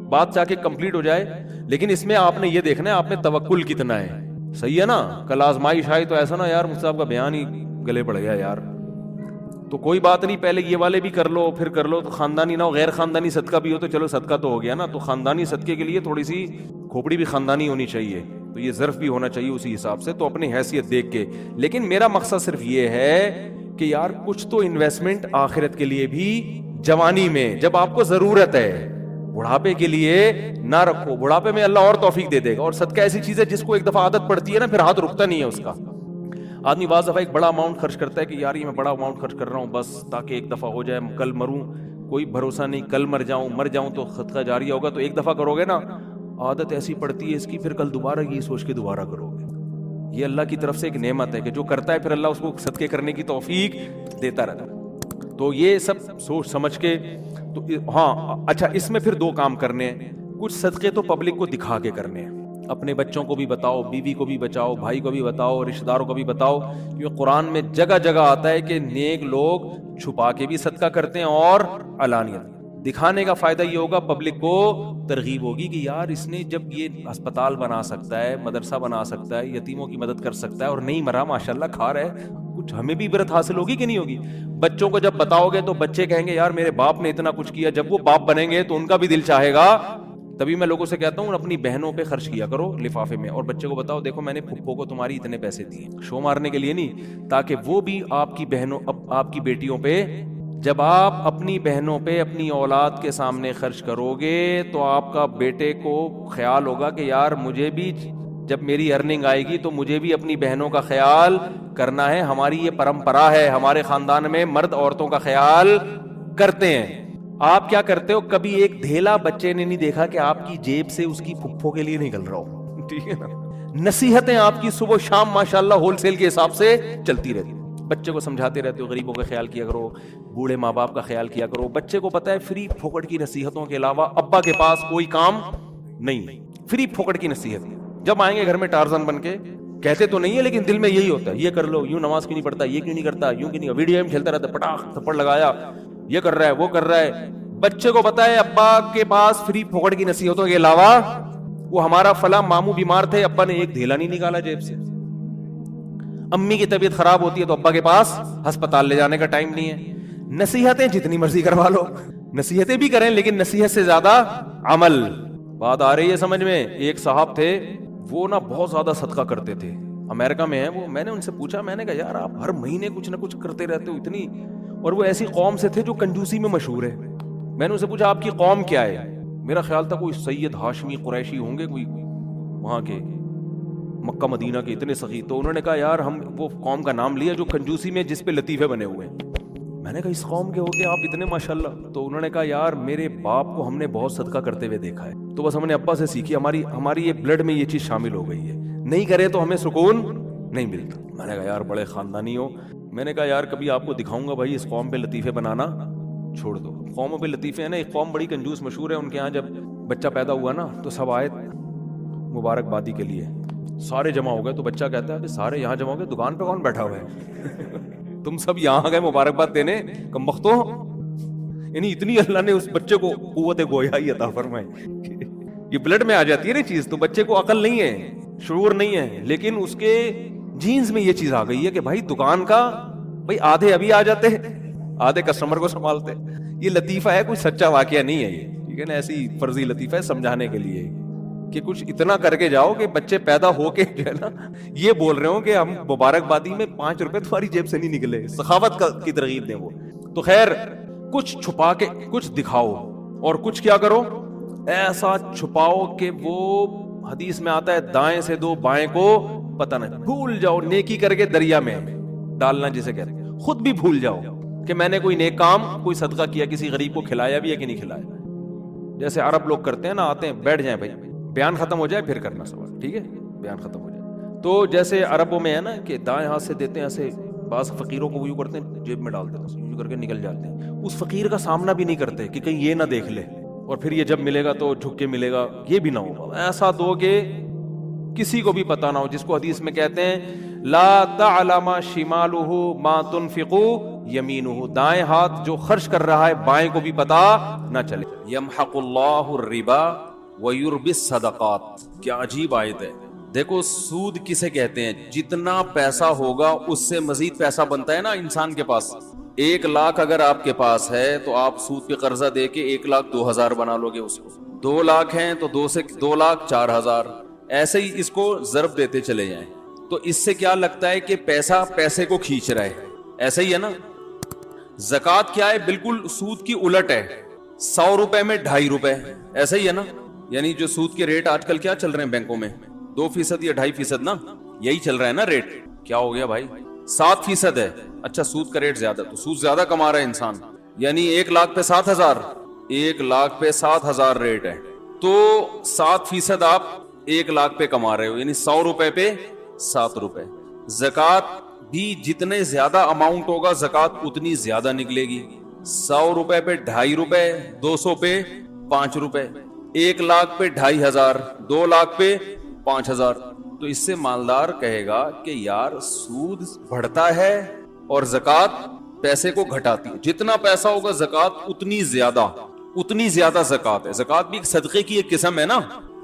بات جا کے کمپلیٹ ہو جائے، لیکن اس میں آپ نے یہ دیکھنا ہے آپ میں توکل کتنا ہے. صحیح ہے نا. کل آزمائش آئی تو ایسا نا یار مجھ سے آپ کا بیان ہی گلے پڑ گیا یار، تو کوئی بات نہیں، پہلے یہ والے بھی کر لو پھر کر لو. تو خاندانی نہ ہو، غیر خاندانی صدقہ بھی ہو تو چلو صدقہ تو ہو گیا نا. تو خاندانی صدقے کے لیے تھوڑی سی کھوپڑی بھی خاندانی ہونی چاہیے، تو یہ ظرف بھی ہونا چاہیے اسی حساب سے، تو اپنی حیثیت دیکھ کے. لیکن میرا مقصد صرف یہ ہے کہ یار کچھ تو انویسٹمنٹ آخرت کے لیے بھی جوانی میں جب آپ کو ضرورت ہے، بڑھاپے کے لیے نہ رکھو. بڑھاپے میں اللہ اور توفیق دے دے گا. اور صدقہ ایسی چیز ہے جس کو ایک دفعہ عادت پڑتی ہے نا پھر ہاتھ رکتا نہیں ہے اس کا. آدمی بعض دفعہ ایک بڑا اماؤنٹ خرچ کرتا ہے کہ یار یہ میں بڑا اماؤنٹ خرچ کر رہا ہوں بس تاکہ ایک دفعہ ہو جائے، کل مروں کوئی بھروسہ نہیں، کل مر جاؤں تو صدقہ جاریہ ہوگا. تو ایک دفعہ کرو گے نا، عادت ایسی پڑتی ہے اس کی، پھر کل دوبارہ یہ سوچ کے دوبارہ کرو گے. یہ اللہ کی طرف سے ایک نعمت ہے کہ جو کرتا ہے پھر اللہ اس کو صدقے کرنے کی توفیق دیتا رہتا ہے. تو یہ سب سوچ سمجھ کے. تو ہاں اچھا، اس میں پھر دو کام کرنے ہیں. کچھ صدقے تو پبلک کو دکھا کے کرنے ہیں، اپنے بچوں کو بھی بتاؤ، بیوی کو بھی بچاؤ، بھائی کو بھی بتاؤ، رشتہ داروں کو بھی بتاؤ. کیونکہ قرآن میں جگہ جگہ آتا ہے کہ نیک لوگ چھپا کے بھی صدقہ کرتے ہیں اور علانیت. دکھانے کا فائدہ یہ ہوگا پبلک کو ترغیب ہوگی کہ یار اس نے جب یہ ہسپتال بنا سکتا ہے، مدرسہ بنا سکتا ہے، یتیموں کی مدد کر سکتا ہے اور نہیں مرا ماشاءاللہ کھا رہا ہے، کچھ ہمیں بھی عبرت حاصل ہوگی کہ نہیں ہوگی. بچوں کو جب بتاؤ گے تو بچے کہیں گے یار میرے باپ نے اتنا کچھ کیا. جب وہ باپ بنیں گے تو ان کا بھی دل چاہے گا. تبھی میں لوگوں سے کہتا ہوں اپنی بہنوں پہ خرچ کیا کرو لفافے میں، اور بچے کو بتاؤ دیکھو میں نے پھپھو کو تمہاری اتنے پیسے دیے، شو مارنے کے لیے نہیں، تاکہ وہ بھی آپ کی بہنوں، آپ کی بیٹیوں پہ، جب آپ اپنی بہنوں پہ اپنی اولاد کے سامنے خرچ کرو گے تو آپ کا بیٹے کو خیال ہوگا کہ یار مجھے بھی جب میری ارننگ آئے گی تو مجھے بھی اپنی بہنوں کا خیال کرنا ہے. ہماری یہ پرمپرا ہے، ہمارے خاندان میں مرد عورتوں کا خیال کرتے ہیں. آپ کیا کرتے ہو؟ کبھی ایک دھیلا بچے نے نہیں دیکھا کہ آپ کی جیب سے اس کی پھپھو کے لیے نکل رہا ہو، ٹھیک ہے نا. نصیحتیں آپ کی صبح شام ماشاءاللہ ہول سیل کے حساب سے چلتی رہتی. بچے کو سمجھاتے رہتے ہو غریبوں کا خیال کیا کرو، بوڑھے ماں باپ کا خیال کیا کرو. بچے کو پتا ہے فری پھوکٹ کی نصیحتوں کے علاوہ ابا کے پاس کوئی کام نہیں. فری پھوکٹ کی نصیحت. جب آئیں گے گھر میں ٹارزن بن کے، کہتے تو نہیں ہے لیکن دل میں یہی ہوتا ہے یہ کر لو، یوں نماز کیوں نہیں پڑھتا، یہ کیوں نہیں کرتا، یوں کیوں نہیں، ویڈیو گیم کھیلتا رہتا، پٹاخ تھپڑ لگایا، یہ کر رہا ہے وہ کر رہا ہے. بچے کو پتا ہے ابا کے پاس فری پھوکٹ کی نصیحتوں کے علاوہ، وہ ہمارا فلاں ماموں بیمار تھے، ابا نے ایک دھیلا نہیں نکالا جیب سے. امی کی طبیعت خراب ہوتی ہے تو ابا کے پاس ہسپتال لے جانے کا ٹائم نہیں ہے. نصیحتیں جتنی مرضی کروا لو، نصیحتیں بھی کریں لیکن نصیحت سے زیادہ عمل. بات آ رہی ہے سمجھ میں؟ ایک صاحب تھے وہ نا بہت زیادہ صدقہ کرتے تھے امریکہ میں ہیں وہ. میں نے ان سے پوچھا, میں نے کہا یار آپ ہر مہینے کچھ نہ کچھ کرتے رہتے ہو اتنی, اور وہ ایسی قوم سے تھے جو کنجوسی میں مشہور ہے. میں نے ان سے پوچھا آپ کی قوم کیا ہے؟ میرا خیال تھا کوئی سید ہاشمی قریشی ہوں گے, کوئی وہاں کے مکہ مدینہ کے اتنے سخی. تو انہوں نے کہا یار ہم وہ قوم کا نام لیا جو کنجوسی میں جس پہ لطیفے بنے ہوئے ہیں. میں نے کہا اس قوم کے ہو کے آپ اتنے ماشاءاللہ؟ تو انہوں نے کہا یار میرے باپ کو ہم نے بہت صدقہ کرتے ہوئے دیکھا ہے, تو بس ہم نے ابا سے سیکھی, ہماری یہ بلڈ میں یہ چیز شامل ہو گئی ہے, نہیں کرے تو ہمیں سکون نہیں ملتا. میں نے کہا یار بڑے خاندانی ہو. میں نے کہا یار کبھی آپ کو دکھاؤں گا بھائی اس قوم پہ لطیفے بنانا چھوڑ دو. قوموں پہ لطیفے ہیں نا, ایک قوم بڑی کنجوس مشہور ہے, ان کے یہاں جب بچہ پیدا ہوا نا تو سب آئے مبارکبادی کے لیے, سارے جمع ہو گئے. تو بچہ کہتا ہے سارے یہاں جمع ہو گئے, دکان پہ کون بیٹھا ہوا ہے؟ تم سب یہاں گئے مبارکباد دینے, کم بختو. یعنی اتنی اللہ نے اس بچے کو قوت گویائی عطا فرمائی, یہ بلڈ میں آ جاتی ہے نا چیز. تو بچے کو عقل نہیں ہے, شعور نہیں ہے, لیکن اس کے جینز میں یہ چیز آ گئی ہے کہ بھائی دکان کا بھائی آدھے ابھی آ جاتے, آدھے کسٹمر کو سنبھالتے. یہ لطیفہ ہے, کوئی سچا واقعہ نہیں ہے یہ, ٹھیک ہے نا, ایسی فرضی لطیفہ ہے سمجھانے کے لیے کہ کچھ اتنا کر کے جاؤ کہ بچے پیدا ہو کے جو ہے نا یہ بول رہے ہوں کہ ہم مبارکبادی میں 5 روپے تمہاری جیب سے نہیں نکلے. سخاوت کی ترغیب دیں وہ. تو خیر کچھ چھپا کے کچھ دکھاؤ, اور کچھ کیا کرو ایسا چھپاؤ کہ وہ حدیث میں آتا ہے دائیں سے دو بائیں کو پتہ نہ, بھول جاؤ. نیکی کر کے دریا میں ڈالنا جسے کہتے ہیں, خود بھی بھول جاؤ کہ میں نے کوئی نیک کام کوئی صدقہ کیا, کسی غریب کو کھلایا بھی ہے کہ نہیں کھلایا. جیسے عرب لوگ کرتے ہیں نا, آتے ہیں بیٹھ جائیں بھائی, بیان ختم ہو جائے پھر کرنا سوال, ٹھیک ہے, بیان ختم ہو جائے. تو جیسے عربوں میں ہے نا کہ دائیں ہاتھ سے دیتے ہیں ایسے, بعض فقیروں کو وہ یوں کرتے ہیں جیب میں ڈالتے ہیں, یوں کر کے نکل جاتے ہیں. اس فقیر کا سامنا بھی نہیں کرتے کہ کہیں یہ نہ دیکھ لے, اور پھر یہ جب ملے گا تو جھک کے ملے گا, یہ بھی نہ ہو. ایسا دو کہ کسی کو بھی پتہ نہ ہو, جس کو حدیث میں کہتے ہیں لا تعلم شمالہ ما تنفق یمینہ, دائیں ہاتھ جو خرچ کر رہا ہے بائیں کو بھی پتہ نہ چلے. یمحق اللہ الربا وَيُرْبِي الصَّدَقَاتِ. کیا عجیب آیت ہے. دیکھو سود کسے کہتے ہیں؟ جتنا پیسہ ہوگا اس سے مزید پیسہ بنتا ہے نا انسان کے پاس. 1 لاکھ اگر آپ کے پاس ہے تو آپ سود پہ قرضہ دے کے 1,02,000 بنا لو گے اس کو. 2 لاکھ ہیں تو 2 سے 2,04,000, ایسے ہی اس کو ضرب دیتے چلے جائیں. تو اس سے کیا لگتا ہے کہ پیسہ پیسے کو کھینچ رہا ہے, ایسا ہی ہے نا. زکوٰۃ کیا ہے؟ بالکل سود کی الٹ ہے. 100 روپے میں 2.5 روپے, ایسا ہی ہے نا. یعنی جو سود کے ریٹ آج کل کیا چل رہے ہیں بینکوں میں, 2% یا 2.5% نا, یہی چل رہا ہے نا ریٹ. کیا ہو گیا بھائی, 7% ہے. اچھا سود کا ریٹ زیادہ, تو سود زیادہ کما رہا ہے انسان. یعنی 1 لاکھ پہ 7,000, 1 لاکھ پہ 7,000 ریٹ ہے, تو 7% آپ 1 لاکھ پہ کما رہے ہو, یعنی 100 روپے پہ 7 روپے. زکوٰۃ بھی جتنے زیادہ اماؤنٹ ہوگا زکوٰۃ اتنی زیادہ نکلے گی. 100 روپے پہ 2.5 روپے, 200 پہ 5 روپے, 1 لاکھ پہ 2,500, 2 لاکھ پہ 5,000. تو اس سے مالدار کہے گا کہ یار سود بڑھتا ہے اور زکوٰۃ پیسے کو گھٹاتی ہے. جتنا پیسہ ہوگا زکوٰۃ اتنی زیادہ زکوٰۃ ہے. زکوٰۃ بھی ایک صدقے کی ایک قسم ہے نا.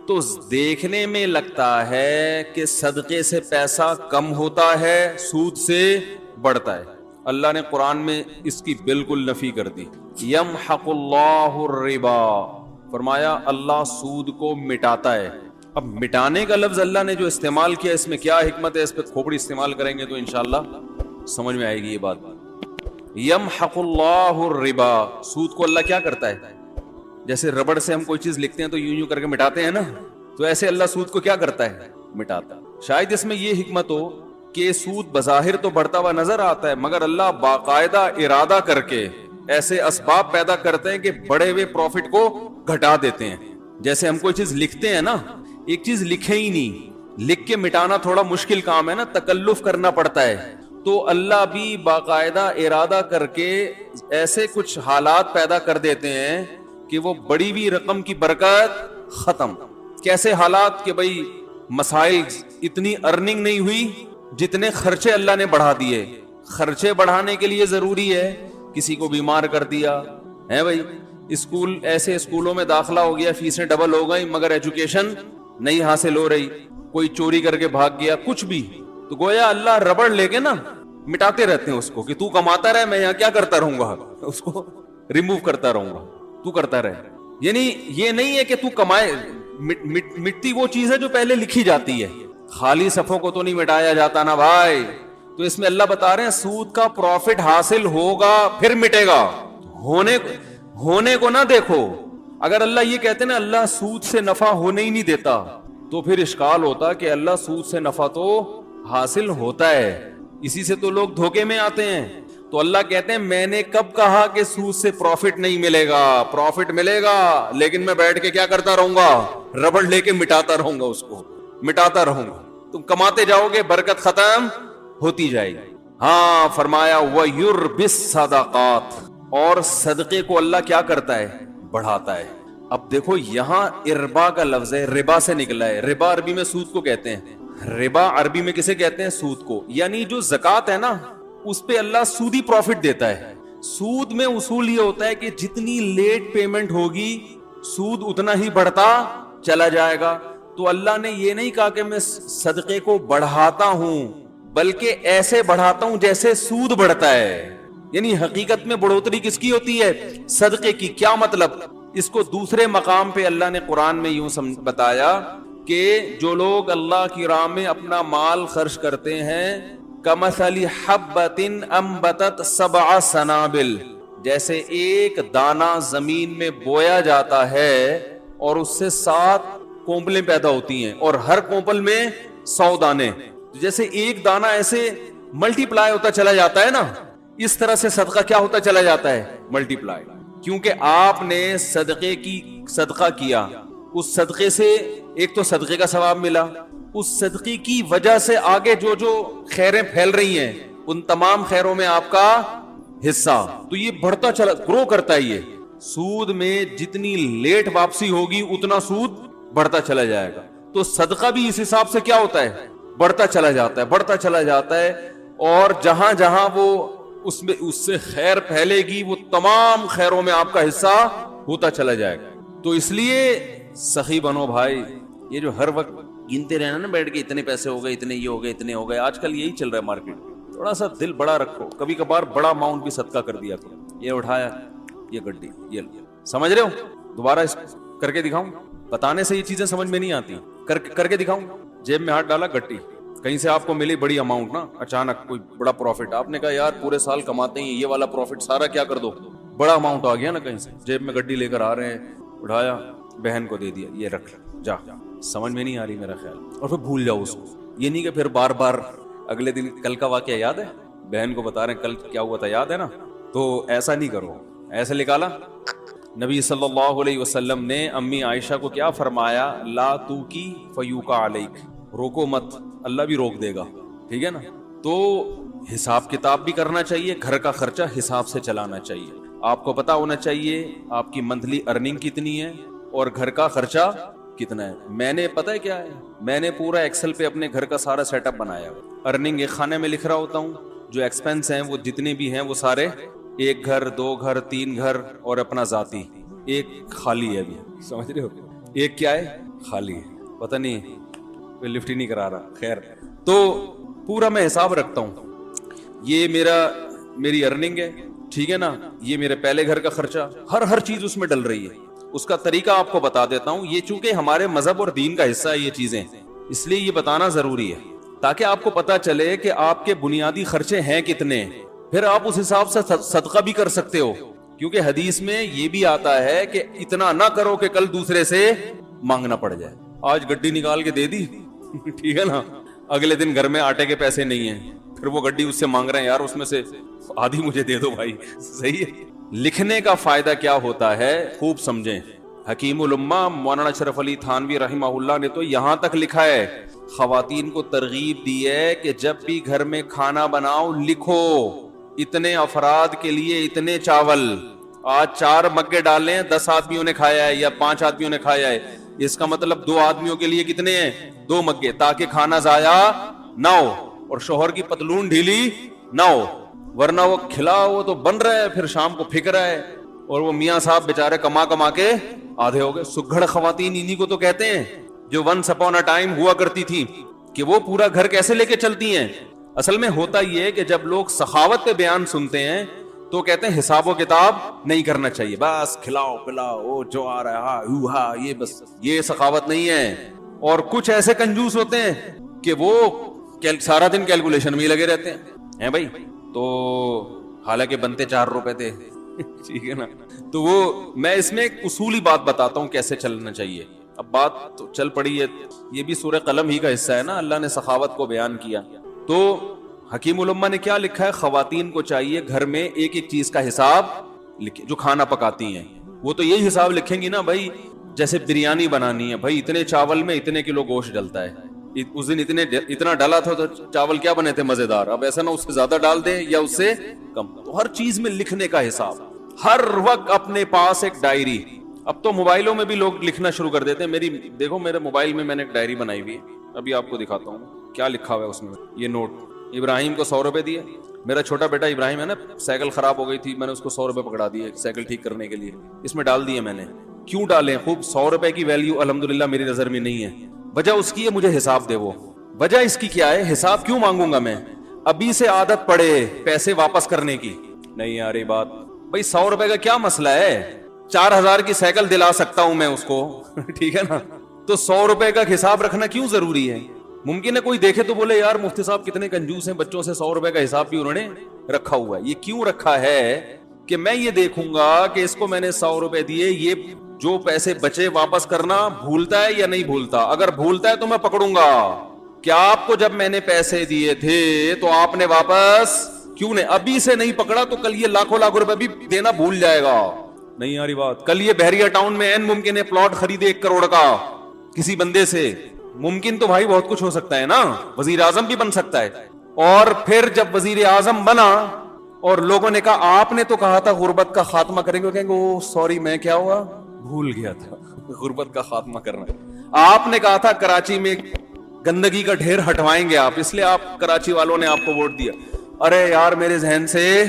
تو دیکھنے میں لگتا ہے کہ صدقے سے پیسہ کم ہوتا ہے, سود سے بڑھتا ہے. اللہ نے قرآن میں اس کی بالکل نفی کر دی. یمحق اللہ الربا, فرمایا اللہ سود کو مٹاتا ہے. اب مٹانے کا لفظ اللہ نے جو استعمال کیا, اس میں کیا حکمت ہے, اس پہ کھوپڑی استعمال کریں گے تو انشاءاللہ سمجھ میں آئے گی یہ بات. یمحق اللہ الربا, سود کو اللہ کیا کرتا ہے؟ جیسے ربڑ سے ہم کوئی چیز لکھتے ہیں تو یوں کر کے مٹاتے ہیں نا, تو ایسے اللہ سود کو کیا کرتا ہے؟ مٹاتا. شاید اس میں یہ حکمت ہو کہ سود بظاہر تو بڑھتا ہوا نظر آتا ہے, مگر اللہ باقاعدہ ارادہ کر کے ایسے اسباب پیدا کرتے ہیں کہ بڑے ہوئے پروفٹ کو گھٹا دیتے ہیں. جیسے ہم کوئی چیز لکھتے ہیں نا, ایک چیز لکھے ہی نہیں, لکھ کے مٹانا تھوڑا مشکل کام ہے نا, تکلف کرنا پڑتا ہے. تو اللہ بھی باقاعدہ ارادہ کر کے ایسے کچھ حالات پیدا کر دیتے ہیں کہ وہ بڑی ہوئی رقم کی برکت ختم. کیسے حالات کہ بھئی مسائل, اتنی ارننگ نہیں ہوئی جتنے خرچے اللہ نے بڑھا دیے. خرچے بڑھانے کے لیے ضروری ہے, کسی کو بیمار کر دیا ہے بھئی, اسکول ایسے اسکولوں میں داخلہ ہو گیا, فیسیں ڈبل ہو گئی مگر ایجوکیشن نہیں حاصل ہو رہی, کوئی چوری کر کے بھاگ گیا, کچھ بھی, تو گویا اللہ ربڑ لے کے نا مٹاتے رہتے ہیں اس کو کہ تو کماتا رہے, میں یہاں کیا کرتا رہوں گا, اس کو ریموو کرتا رہوں گا, تو کرتا رہے. یعنی یہ نہیں ہے کہ تو کمائے, مٹتی وہ چیز ہے جو پہلے لکھی جاتی ہے, خالی صفوں کو تو نہیں مٹایا جاتا نا بھائی. تو اس میں اللہ بتا رہے ہیں سود کا پروفٹ حاصل ہوگا پھر مٹے گا, ہونے کو نہ دیکھو. اگر اللہ یہ کہتے نا اللہ سود سے نفع ہونے ہی نہیں دیتا تو پھر اشکال ہوتا کہ اللہ سود سے نفع تو حاصل ہوتا ہے, اسی سے تو لوگ دھوکے میں آتے ہیں. تو اللہ کہتے ہیں میں نے کب کہا کہ سود سے پروفٹ نہیں ملے گا؟ پروفٹ ملے گا, لیکن میں بیٹھ کے کیا کرتا رہوں گا؟ ربڑ لے کے مٹاتا رہوں گا, اس کو مٹاتا رہوں گا. تم کماتے جاؤ گے, برکت ختم ہوتی جائے گی. ہاں فرمایا وَيُرْبِ الصَّدَقَاتِ, اور صدقے کو اللہ کیا کرتا ہے؟ بڑھاتا ہے. اب دیکھو یہاں اربا کا لفظ ہے, ربا سے نکلا ہے. ربا عربی میں سود کو کہتے ہیں. ربا عربی میں کسے کہتے ہیں؟ سود کو. یعنی جو زکوٰۃ ہے نا اس پہ اللہ سودی پروفٹ دیتا ہے. سود میں اصول یہ ہوتا ہے کہ جتنی لیٹ پیمنٹ ہوگی سود اتنا ہی بڑھتا چلا جائے گا. تو اللہ نے یہ نہیں کہا کہ میں صدقے کو بڑھاتا ہوں, بلکہ ایسے بڑھاتا ہوں جیسے سود بڑھتا ہے. یعنی حقیقت میں بڑھوتری کس کی ہوتی ہے؟ صدقے کی. کیا مطلب؟ اس کو دوسرے مقام پہ اللہ نے قرآن میں یوں بتایا کہ جو لوگ اللہ کی راہ میں اپنا مال خرچ کرتے ہیں کمثل حبۃ انبتت سبع سنابل, جیسے ایک دانہ زمین میں بویا جاتا ہے اور اس سے 7 کونپلیں پیدا ہوتی ہیں اور ہر کونپل میں 100 دانے. جیسے ایک دانہ ایسے ملٹی پلائی ہوتا چلا جاتا ہے نا, اس طرح سے صدقہ کیا ہوتا چلا جاتا ہے؟ ملٹی پلائی. کیونکہ آپ نے صدقہ کیا, اس صدقے سے ایک تو صدقے کا ثواب ملا, اس صدقے کی وجہ سے آگے جو خیریں پھیل رہی ہیں ان تمام خیروں میں آپ کا حصہ. تو یہ بڑھتا چلا, گرو کرتا ہے. یہ سود میں جتنی لیٹ واپسی ہوگی اتنا سود بڑھتا چلا جائے گا. تو صدقہ بھی اس حساب سے کیا ہوتا ہے؟ بڑھتا چلا جاتا ہے, بڑھتا چلا جاتا ہے. اور جہاں جہاں وہ اس سے خیر پھیلے گی وہ تمام خیروں میں آپ کا حصہ ہوتا چلا جائے گا. تو اس لیے سخی بنو بھائی. یہ جو ہر وقت گنتے رہنا نا بیٹھ کے اتنے پیسے ہو گئے, اتنے یہ ہو گئے, اتنے ہو گئے, آج کل یہی چل رہا ہے مارکیٹ. تھوڑا سا دل بڑا رکھو, کبھی کبھار بڑا اماؤنٹ بھی صدقہ کر دیا کرو. یہ اٹھایا, یہ گڈی, یہ سمجھ رہے ہو؟ دوبارہ اس کر کے دکھاؤں؟ بتانے سے یہ چیزیں سمجھ میں نہیں آتی, کر کے دکھاؤں. جیب میں ہاتھ ڈالا, گٹی کہیں سے آپ کو ملی بڑی اماؤنٹ نا, اچانک کوئی بڑا پروفٹ, آپ نے کہا یار پورے سال کماتے ہیں یہ والا پروفٹ سارا کیا کر دو, بڑا اماؤنٹ آ گیا نا کہیں سے, جیب میں گڈی لے کر آ رہے ہیں, اٹھایا, بہن کو دے دیا, یہ رکھ جا. سمجھ میں نہیں آ رہی میرا خیال, اور پھر بھول جاؤ اس کو. یہ نہیں کہ پھر بار بار اگلے دن کل کا واقعہ یاد ہے, بہن کو بتا رہے ہیں کل کیا ہوا تھا یاد ہے نا, تو ایسا نہیں کرو. ایسے نکالا نبی صلی اللہ علیہ وسلم نے امی عائشہ کو کیا فرمایا؟ لا تو کی فیوکا علیک, روکو مت, اللہ بھی روک دے گا. ٹھیک ہے نا. تو حساب کتاب بھی کرنا چاہیے, گھر کا خرچہ حساب سے چلانا چاہیے. آپ کو پتا ہونا چاہیے آپ کی منتھلی ارننگ کتنی ہے اور گھر کا خرچہ کتنا ہے. میں نے پتا ہے کیا ہے, میں نے پورا ایکسل پہ اپنے گھر کا سارا سیٹ اپ بنایا. ارننگ ایک خانے میں لکھ رہا ہوتا ہوں, جو ایکسپینس ہیں وہ جتنے بھی ہیں وہ سارے, 1 گھر 2 گھر 3 گھر اور اپنا ذاتی, ایک خالی ہے ابھی. سمجھ رہے ہو؟ ایک کیا ہے؟ خالی ہے. پتہ نہیں کوئی لفٹ ہی نہیں کرا رہا. خیر, تو پورا میں حساب رکھتا ہوں. یہ میری ارننگ ہے, ٹھیک ہے نا, یہ میرے پہلے گھر کا خرچہ, ہر چیز اس میں ڈل رہی ہے. اس کا طریقہ آپ کو بتا دیتا ہوں. یہ چونکہ ہمارے مذہب اور دین کا حصہ ہے یہ چیزیں, اس لیے یہ بتانا ضروری ہے تاکہ آپ کو پتا چلے کہ آپ کے بنیادی خرچے ہیں کتنے, پھر آپ اس حساب سے صدقہ بھی کر سکتے ہو. کیونکہ حدیث میں یہ بھی آتا ہے کہ اتنا نہ کرو کہ کل دوسرے سے مانگنا پڑ جائے. آج گڈی نکال کے دے دی, ٹھیک ہے نا, اگلے دن گھر میں آٹے کے پیسے نہیں ہیں, پھر وہ گڈی اس سے مانگ رہے ہیں, یار اس میں سے آدھی مجھے دے دو بھائی. صحیح ہے. لکھنے کا فائدہ کیا ہوتا ہے خوب سمجھیں. حکیم الامہ مولانا اشرف علی تھانوی رحمہ اللہ نے تو یہاں تک لکھا ہے, خواتین کو ترغیب دی ہے کہ جب بھی گھر میں کھانا بناؤ لکھو اتنے افراد کے لیے اتنے چاول, آج 4 مگے ڈالیں 10 آدمیوں نے کھایا ہے یا 5 آدمیوں نے کھایا ہے, اس کا مطلب 2 آدمیوں کے لیے کتنے ہیں؟ 2 مگے, تاکہ کھانا ضائع نہ ہو اور شوہر کی پتلون ڈھیلی نہ ہو, ورنہ وہ کھلا وہ تو بن رہا ہے پھر شام کو پھک رہا ہے, اور وہ میاں صاحب بیچارے کما کے آدھے ہو گئے. سگھڑ خواتین انہی کو تو کہتے ہیں جو ونس اپون اے ٹائم ہوا کرتی تھی, کہ وہ پورا گھر کیسے لے کے چلتی ہیں. اصل میں ہوتا یہ ہے کہ جب لوگ سخاوت پہ بیان سنتے ہیں تو کہتے ہیں حساب و کتاب نہیں کرنا چاہیے, بس کھلاؤ پلاؤ جو آ رہا ہے یہ بس, یہ سخاوت نہیں ہے. اور کچھ ایسے کنجوس ہوتے ہیں کہ وہ سارا دن کیلکولیشن میں ہی لگے رہتے ہیں بھائی. تو حالانکہ بنتے 4 روپے تھے ٹھیک ہے نا. تو وہ میں اس میں ایک اصولی بات بتاتا ہوں کیسے چلنا چاہیے. اب بات تو چل پڑی ہے, یہ بھی سورہ قلم ہی کا حصہ ہے نا, اللہ نے سخاوت کو بیان کیا. تو حکیم علماء نے کیا لکھا ہے, خواتین کو چاہیے گھر میں ایک ایک چیز کا حساب لکھے. جو کھانا پکاتی ہیں وہ تو یہی حساب لکھیں گی نا بھائی, جیسے بریانی بنانی ہے بھائی, اتنے چاول میں اتنے کلو گوشت ڈلتا ہے, اس دن اتنا ڈالا تھا تو چاول کیا بنے تھے مزیدار, اب ایسا نہ اس سے زیادہ ڈال دیں یا اس سے کم. تو ہر چیز میں لکھنے کا حساب, ہر وقت اپنے پاس ایک ڈائری. اب تو موبائلوں میں بھی لوگ لکھنا شروع کر دیتے ہیں. دیکھو میرے موبائل میں نے ایک ڈائری بنائی ہوئی ہے, ابھی آپ کو دکھاتا ہوں کیا لکھا ہوا ہے اس میں. یہ نوٹ, ابراہیم کو 100 روپے دیے. میرا چھوٹا بیٹا ابراہیم ہے نا, سائیکل خراب ہو گئی تھی, میں نے اس کو 100 روپے پکڑا دیے سائیکل ٹھیک کرنے کے لیے, اس میں ڈال دیے میں نے. کیوں ڈالیں, خوب 100 روپے کی ویلیو الحمدللہ میری نظر میں نہیں ہے. وجہ اس کی ہے مجھے حساب دے. وہ وجہ اس کی کیا ہے, حساب کیوں مانگوں گا میں, ابھی سے عادت پڑے پیسے واپس کرنے کی. نہیں آ رہی بات بھائی, 100 روپے کا کیا مسئلہ ہے, 4000 کی سائیکل دلا سکتا ہوں میں اس کو ٹھیک ہے نا. تو 100 روپے کا حساب رکھنا کیوں ضروری ہے. ممکن ہے کوئی دیکھے تو بولے یار مفتی صاحب کتنے کنجوس ہیں, بچوں سے 100 روپے کا حساب بھی انہوں نے رکھا ہوا ہے. یہ کیوں رکھا ہے کہ میں یہ دیکھوں گا کہ اس کو میں نے 100 روپے دیے, یہ جو پیسے بچے واپس کرنا بھولتا ہے یا نہیں بھولتا. اگر بھولتا ہے تو میں پکڑوں گا. کیا آپ کو جب میں نے پیسے دیے تھے تو آپ نے واپس کیوں نہیں, ابھی سے نہیں پکڑا تو کل یہ لاکھوں لاکھ روپے بھی دینا بھول جائے گا. نہیں آ رہی بات, کل یہ بحریہ ٹاؤن میں این ممکن ہے پلاٹ خریدے 1 کروڑ کا کسی بندے سے. ممکن تو بھائی بہت کچھ ہو سکتا ہے نا, وزیر اعظم بھی بن سکتا ہے. اور پھر جب وزیر اعظم بنا اور لوگوں نے کہا آپ نے تو کہا تھا غربت کا خاتمہ کریں گے, کہیں گے او سوری میں کیا ہوا, بھول گیا تھا غربت کا خاتمہ کرنا. آپ نے کہا تھا کراچی میں گندگی کا ڈھیر ہٹوائیں گے آپ, اس لیے آپ کراچی والوں نے آپ کو ووٹ دیا. ارے یار میرے ذہن سے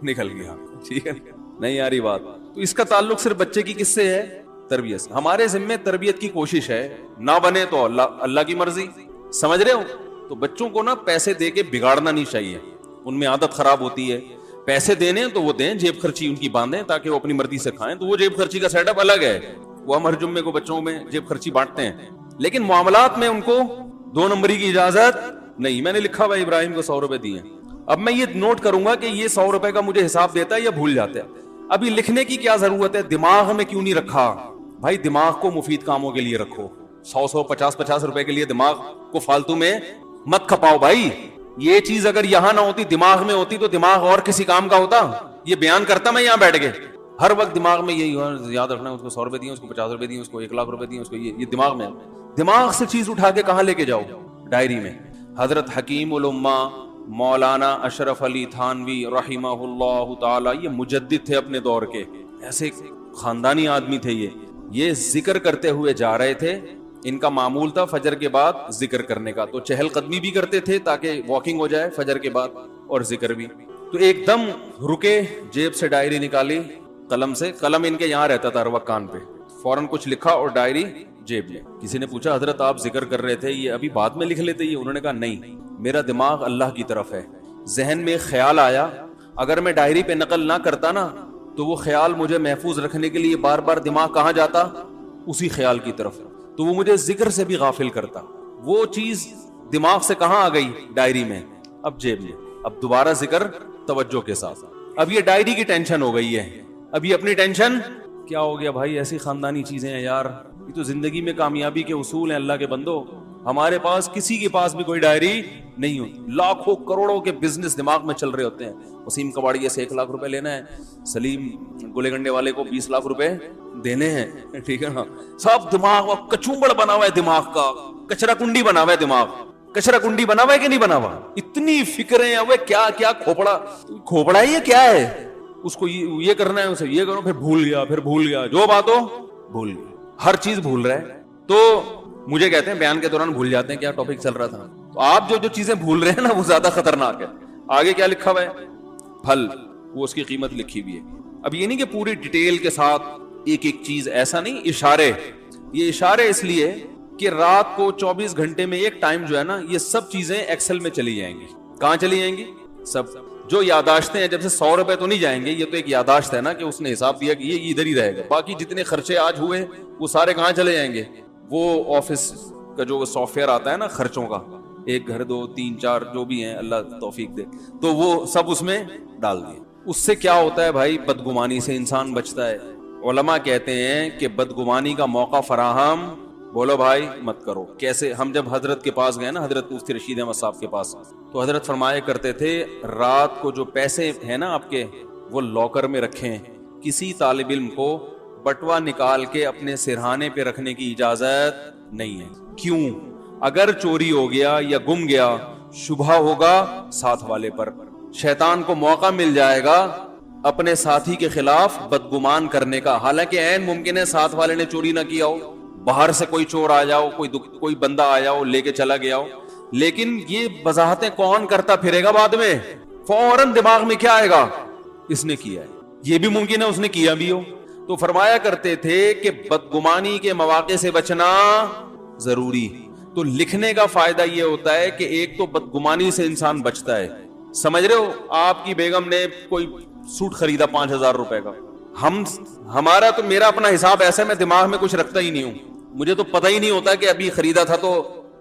نکل گیا. ٹھیک ہے, نہیں آ رہی بات. تو اس کا تعلق صرف بچے کی کس سے ہے, تربیت سے. ہمارے ذمے تربیت کی کوشش ہے, نہ بنے تو اللہ کی مرضی. سمجھ رہے ہو. تو بچوں کو نا پیسے دے کے بگاڑنا نہیں چاہیے, ان میں عادت خراب ہوتی ہے. پیسے دینے تو وہ دیں, جیب خرچی ان کی باندھیں تاکہ وہ اپنی مرضی سے کھائیں. تو وہ جیب خرچی کا سیٹ اپ الگ ہے, وہ ہم ہر جمعے کو بچوں میں جیب خرچی بانٹتے ہیں, لیکن معاملات میں ان کو 2 نمبری کی اجازت نہیں. میں نے لکھا ہوا ابراہیم کو 100 روپے دیے. اب میں یہ نوٹ کروں گا کہ یہ 100 روپے کا مجھے حساب دیتا ہے یا بھول جاتا ہے. ابھی لکھنے کی کیا ضرورت ہے, دماغ میں کیوں نہیں رکھا بھائی. دماغ کو مفید کاموں کے لیے رکھو. 100 50 روپے کے لیے دماغ کو فالتو میں مت کھپاؤ بھائی. یہ چیز اگر یہاں نہ ہوتی, دماغ میں ہوتی, تو دماغ اور کسی کام کا ہوتا. یہ بیان کرتا میں یہاں بیٹھ کے, ہر وقت دماغ میں یہی یاد رکھنا, اس کو 100 روپے دیے, اس کو 50 روپے دیے, اس کو 1 لاکھ روپے دیے, اس کو یہ دماغ میں. دماغ سے چیز اٹھا کے کہاں لے کے جاؤ, ڈائری میں. حضرت حکیم الامہ مولانا اشرف علی تھانوی رحمہ اللہ تعالی, یہ مجدد تھے اپنے دور کے, ایسے خاندانی آدمی تھے. یہ ذکر کرتے ہوئے جا رہے تھے. ان کا معمول تھا فجر کے بعد ذکر کرنے کا, تو چہل قدمی بھی کرتے تھے تاکہ واکنگ ہو جائے فجر کے بعد, اور ذکر بھی. تو ایک دم رکے, جیب سے ڈائری نکالی, قلم سے, قلم ان کے یہاں رہتا تھا ہر وقت کان پہ, فوراً کچھ لکھا اور ڈائری جیب میں. کسی نے پوچھا حضرت آپ ذکر کر رہے تھے, یہ ابھی بعد میں لکھ لیتے یہ؟ انہوں نے کہا نہیں, میرا دماغ اللہ کی طرف ہے. ذہن میں خیال آیا, اگر میں ڈائری پہ نقل نہ کرتا نا تو وہ خیال مجھے محفوظ رکھنے کے لیے بار بار دماغ کہاں جاتا, اسی خیال کی طرف, تو وہ مجھے ذکر سے بھی غافل کرتا. وہ چیز دماغ سے کہاں آ گئی, ڈائری میں, اب جیب میں. اب دوبارہ ذکر توجہ کے ساتھ. اب یہ ڈائری کی ٹینشن ہو گئی ہے, اب یہ اپنی ٹینشن کیا ہو گیا بھائی. ایسی خاندانی چیزیں ہیں یار, یہ تو زندگی میں کامیابی کے اصول ہیں اللہ کے بندو. ہمارے پاس کسی کے پاس بھی کوئی ڈائری نہیں ہوتی. لاکھوں کروڑوں کے بزنس دماغ میں چل رہے ہوتے ہیں. وسیم کباڑیے سے 1 لاکھ روپے لینا ہے, سلیم گولے گنڈے والے کو 20 لاکھ روپے دینے ہیں, ٹھیک ہے نا. سب دماغ کچومبڑ بنا ہوا ہے, دماغ کا کچرا کنڈی بنا ہوا ہے. دماغ کچرا کنڈی بنا ہوا ہے کہ نہیں بنا ہوا؟ اتنی فکریں ہیں, کیا کیا کھوپڑا ہے, یہ کیا ہے, اس کو یہ کرنا ہے, اسے یہ کرو, پھر بھول گیا, پھر بھول گیا, جو بات ہو بھول گیا, ہر چیز بھول رہا ہے. تو مجھے کہتے ہیں بیان کے دوران بھول جاتے ہیں کیا ٹاپک چل رہا تھا. تو آپ جو چیزیں بھول رہے ہیں نا وہ زیادہ خطرناک ہے. آگے کیا لکھا ہوا ہے, پھل, وہ اس کی قیمت لکھی ہوئی ہے. اب یہ نہیں کہ پوری ڈیٹیل کے ساتھ ایک ایک چیز, ایسا نہیں, اشارے. یہ اشارے اس لیے کہ رات کو 24 گھنٹے میں ایک ٹائم جو ہے نا, یہ سب چیزیں ایکسل میں چلی جائیں گی. کہاں چلی جائیں گی؟ سب جو یاداشتیں ہیں, جب سے 100 روپے تو نہیں جائیں گے, یہ تو ایک یاداشت ہے نا کہ اس نے حساب دیا کہ یہ ادھر ہی رہے گا. باقی جتنے خرچے آج ہوئے وہ سارے کہاں چلے جائیں گے؟ وہ آفس کا جو سافٹ ویئر آتا ہے نا خرچوں کا, ایک گھر 2 3 4 جو بھی ہیں اللہ توفیق دے, تو وہ سب اس میں ڈال دیے. اس سے کیا ہوتا ہے بھائی, بدگمانی سے انسان بچتا ہے. علماء کہتے ہیں کہ بدگمانی کا موقع فراہم, بولو بھائی مت کرو. کیسے؟ ہم جب حضرت کے پاس گئے نا, حضرت مفتی رشید احمد صاحب کے پاس, تو حضرت فرمایا کرتے تھے رات کو جو پیسے ہیں نا آپ کے, وہ لاکر میں رکھیں. کسی طالب علم کو بٹوا نکال کے اپنے سرہانے پہ رکھنے کی اجازت نہیں ہے. کیوں؟ اگر چوری ہو گیا یا گم گیا, شبہ ہوگا ساتھ والے پر, شیطان کو موقع مل جائے گا اپنے ساتھی کے خلاف بدگمان کرنے کا. حالانکہ عین ممکن ہے ساتھ والے نے چوری نہ کیا ہو, باہر سے کوئی چور آ جاؤ, کوئی بندہ آیا ہو لے کے چلا گیا ہو, لیکن یہ وضاحتیں کون کرتا پھرے گا بعد میں؟ فوراً دماغ میں کیا آئے گا, اس نے کیا ہے. یہ بھی ممکن ہے اس نے کیا بھی ہو. تو فرمایا کرتے تھے کہ بدگمانی کے مواقع سے بچنا ضروری. تو لکھنے کا فائدہ یہ ہوتا ہے کہ ایک تو بدگمانی سے انسان بچتا ہے. سمجھ رہے ہو, آپ کی بیگم نے کوئی سوٹ خریدا 5,000 روپے کا, ہمارا تو میرا اپنا حساب ایسا ہے, میں دماغ میں کچھ رکھتا ہی نہیں ہوں. مجھے تو پتہ ہی نہیں ہوتا کہ ابھی خریدا تھا تو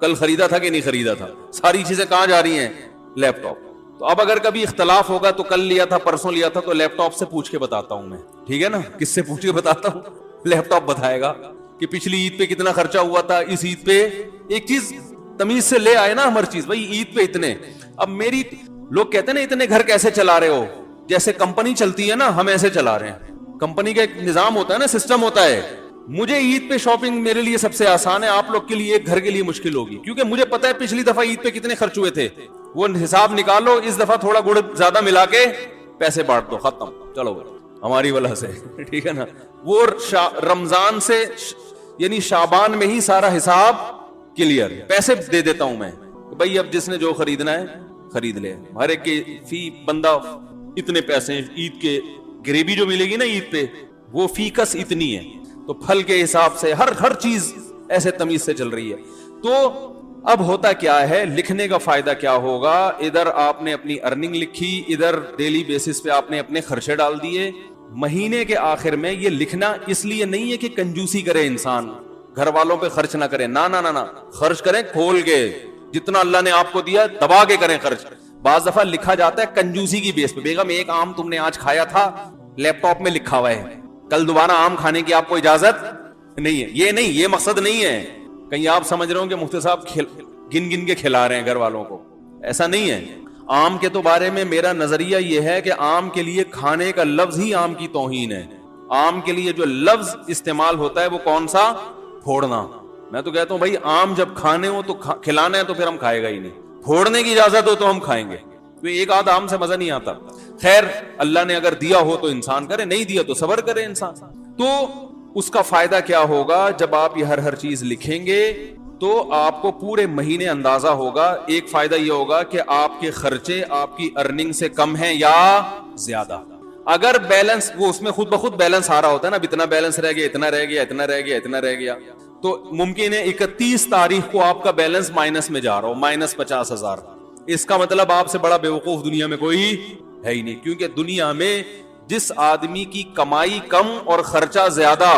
کل خریدا تھا کہ نہیں خریدا تھا. ساری چیزیں کہاں جا رہی ہیں؟ لیپ ٹاپ. تو اب اگر کبھی اختلاف ہوگا تو کل لیا تھا پرسوں لیا تھا, تو لیپ ٹاپ سے پوچھ کے بتاتا ہوں میں, ٹھیک ہے نا؟ کس سے پوچھ کے بتاتا ہوں؟ لیپ ٹاپ بتائے گا کہ پچھلی عید پہ کتنا خرچہ ہوا تھا, اس عید پہ. ایک چیز تمیز سے لے آئے نا ہر چیز, بھائی عید پہ اتنے. اب میری لوگ کہتے ہیں نا اتنے گھر کیسے چلا رہے ہو, جیسے کمپنی چلتی ہے نا ہم ایسے چلا رہے ہیں. کمپنی کا ایک نظام ہوتا ہے نا, سسٹم ہوتا ہے. مجھے عید پہ شاپنگ میرے لیے سب سے آسان ہے, آپ لوگ کے لیے ایک گھر کے لیے مشکل ہوگی, کیونکہ مجھے پتا ہے پچھلی دفعہ عید پہ کتنے خرچ ہوئے تھے, وہ حساب نکالو, اس دفعہ تھوڑا گڑ زیادہ ملا کے پیسے بانٹ دو, ختم, چلو ہماری وجہ سے, ٹھیک ہے نا. وہ رمضان سے یعنی شعبان میں ہی سارا حساب کلیئر, پیسے دے دیتا ہوں میں, بھائی اب جس نے جو خریدنا ہے خرید لے. ہر ایک کے فی بندہ اتنے پیسے, عید کے گریوی جو ملے گی نا عید پہ وہ فی کس اتنی ہے, تو پھل کے حساب سے ہر چیز ایسے تمیز سے چل رہی ہے. تو اب ہوتا کیا ہے, لکھنے کا فائدہ کیا ہوگا, ادھر آپ نے اپنی ارننگ لکھی, ادھر ڈیلی بیسس پہ آپ نے اپنے خرچے ڈال دیے. مہینے کے آخر میں یہ لکھنا اس لیے نہیں ہے کہ کنجوسی کرے انسان, گھر والوں پہ خرچ نہ کرے, نہ خرچ کریں کھول کے, جتنا اللہ نے آپ کو دیا دبا کے کریں خرچ. بعض دفعہ لکھا جاتا ہے کنجوسی کی بیس پہ, بیگم ایک آم تم نے آج کھایا تھا, لیپ ٹاپ میں لکھا ہوا ہے, کل دوبارہ آم کھانے کی آپ کو اجازت نہیں ہے. یہ نہیں, یہ مقصد نہیں ہے. کہیں آپ سمجھ رہے ہو کہ مفتی صاحب گن کے کھلا رہے ہیں گھر والوں کو, ایسا نہیں ہے. آم کے تو بارے میں میرا نظریہ یہ ہے کہ آم کے لیے کھانے کا لفظ ہی آم کی توہین ہے. آم کے لیے جو لفظ استعمال ہوتا ہے وہ کون سا؟ پھوڑنا. میں تو کہتا ہوں بھائی آم جب کھانے ہو تو کھلانا ہے تو پھر ہم کھائے گا ہی نہیں, پھوڑنے کی اجازت ہو تو ہم کھائیں گے, ایک آدھ آم سے مزہ نہیں آتا. خیر اللہ نے اگر دیا ہو تو انسان کرے, نہیں دیا تو صبر کرے انسان. تو اس کا فائدہ کیا ہوگا, جب آپ یہ ہر چیز لکھیں گے تو آپ کو پورے مہینے اندازہ ہوگا. ایک فائدہ یہ ہوگا کہ آپ کے خرچے آپ کی ارننگ سے کم ہیں یا زیادہ. اگر بیلنس, وہ اس میں خود بخود بیلنس آ رہا ہوتا ہے نا, اتنا بیلنس رہ گیا, اتنا رہ گیا, اتنا رہ گیا, اتنا رہ گیا, تو ممکن ہے 31 تاریخ کو آپ کا بیلنس مائنس میں جا رہا ہو, -50,000. اس کا مطلب آپ سے بڑا بیوقوف دنیا میں کوئی ہے ہی نہیں, کیونکہ دنیا میں جس آدمی کی کمائی کم اور خرچہ زیادہ,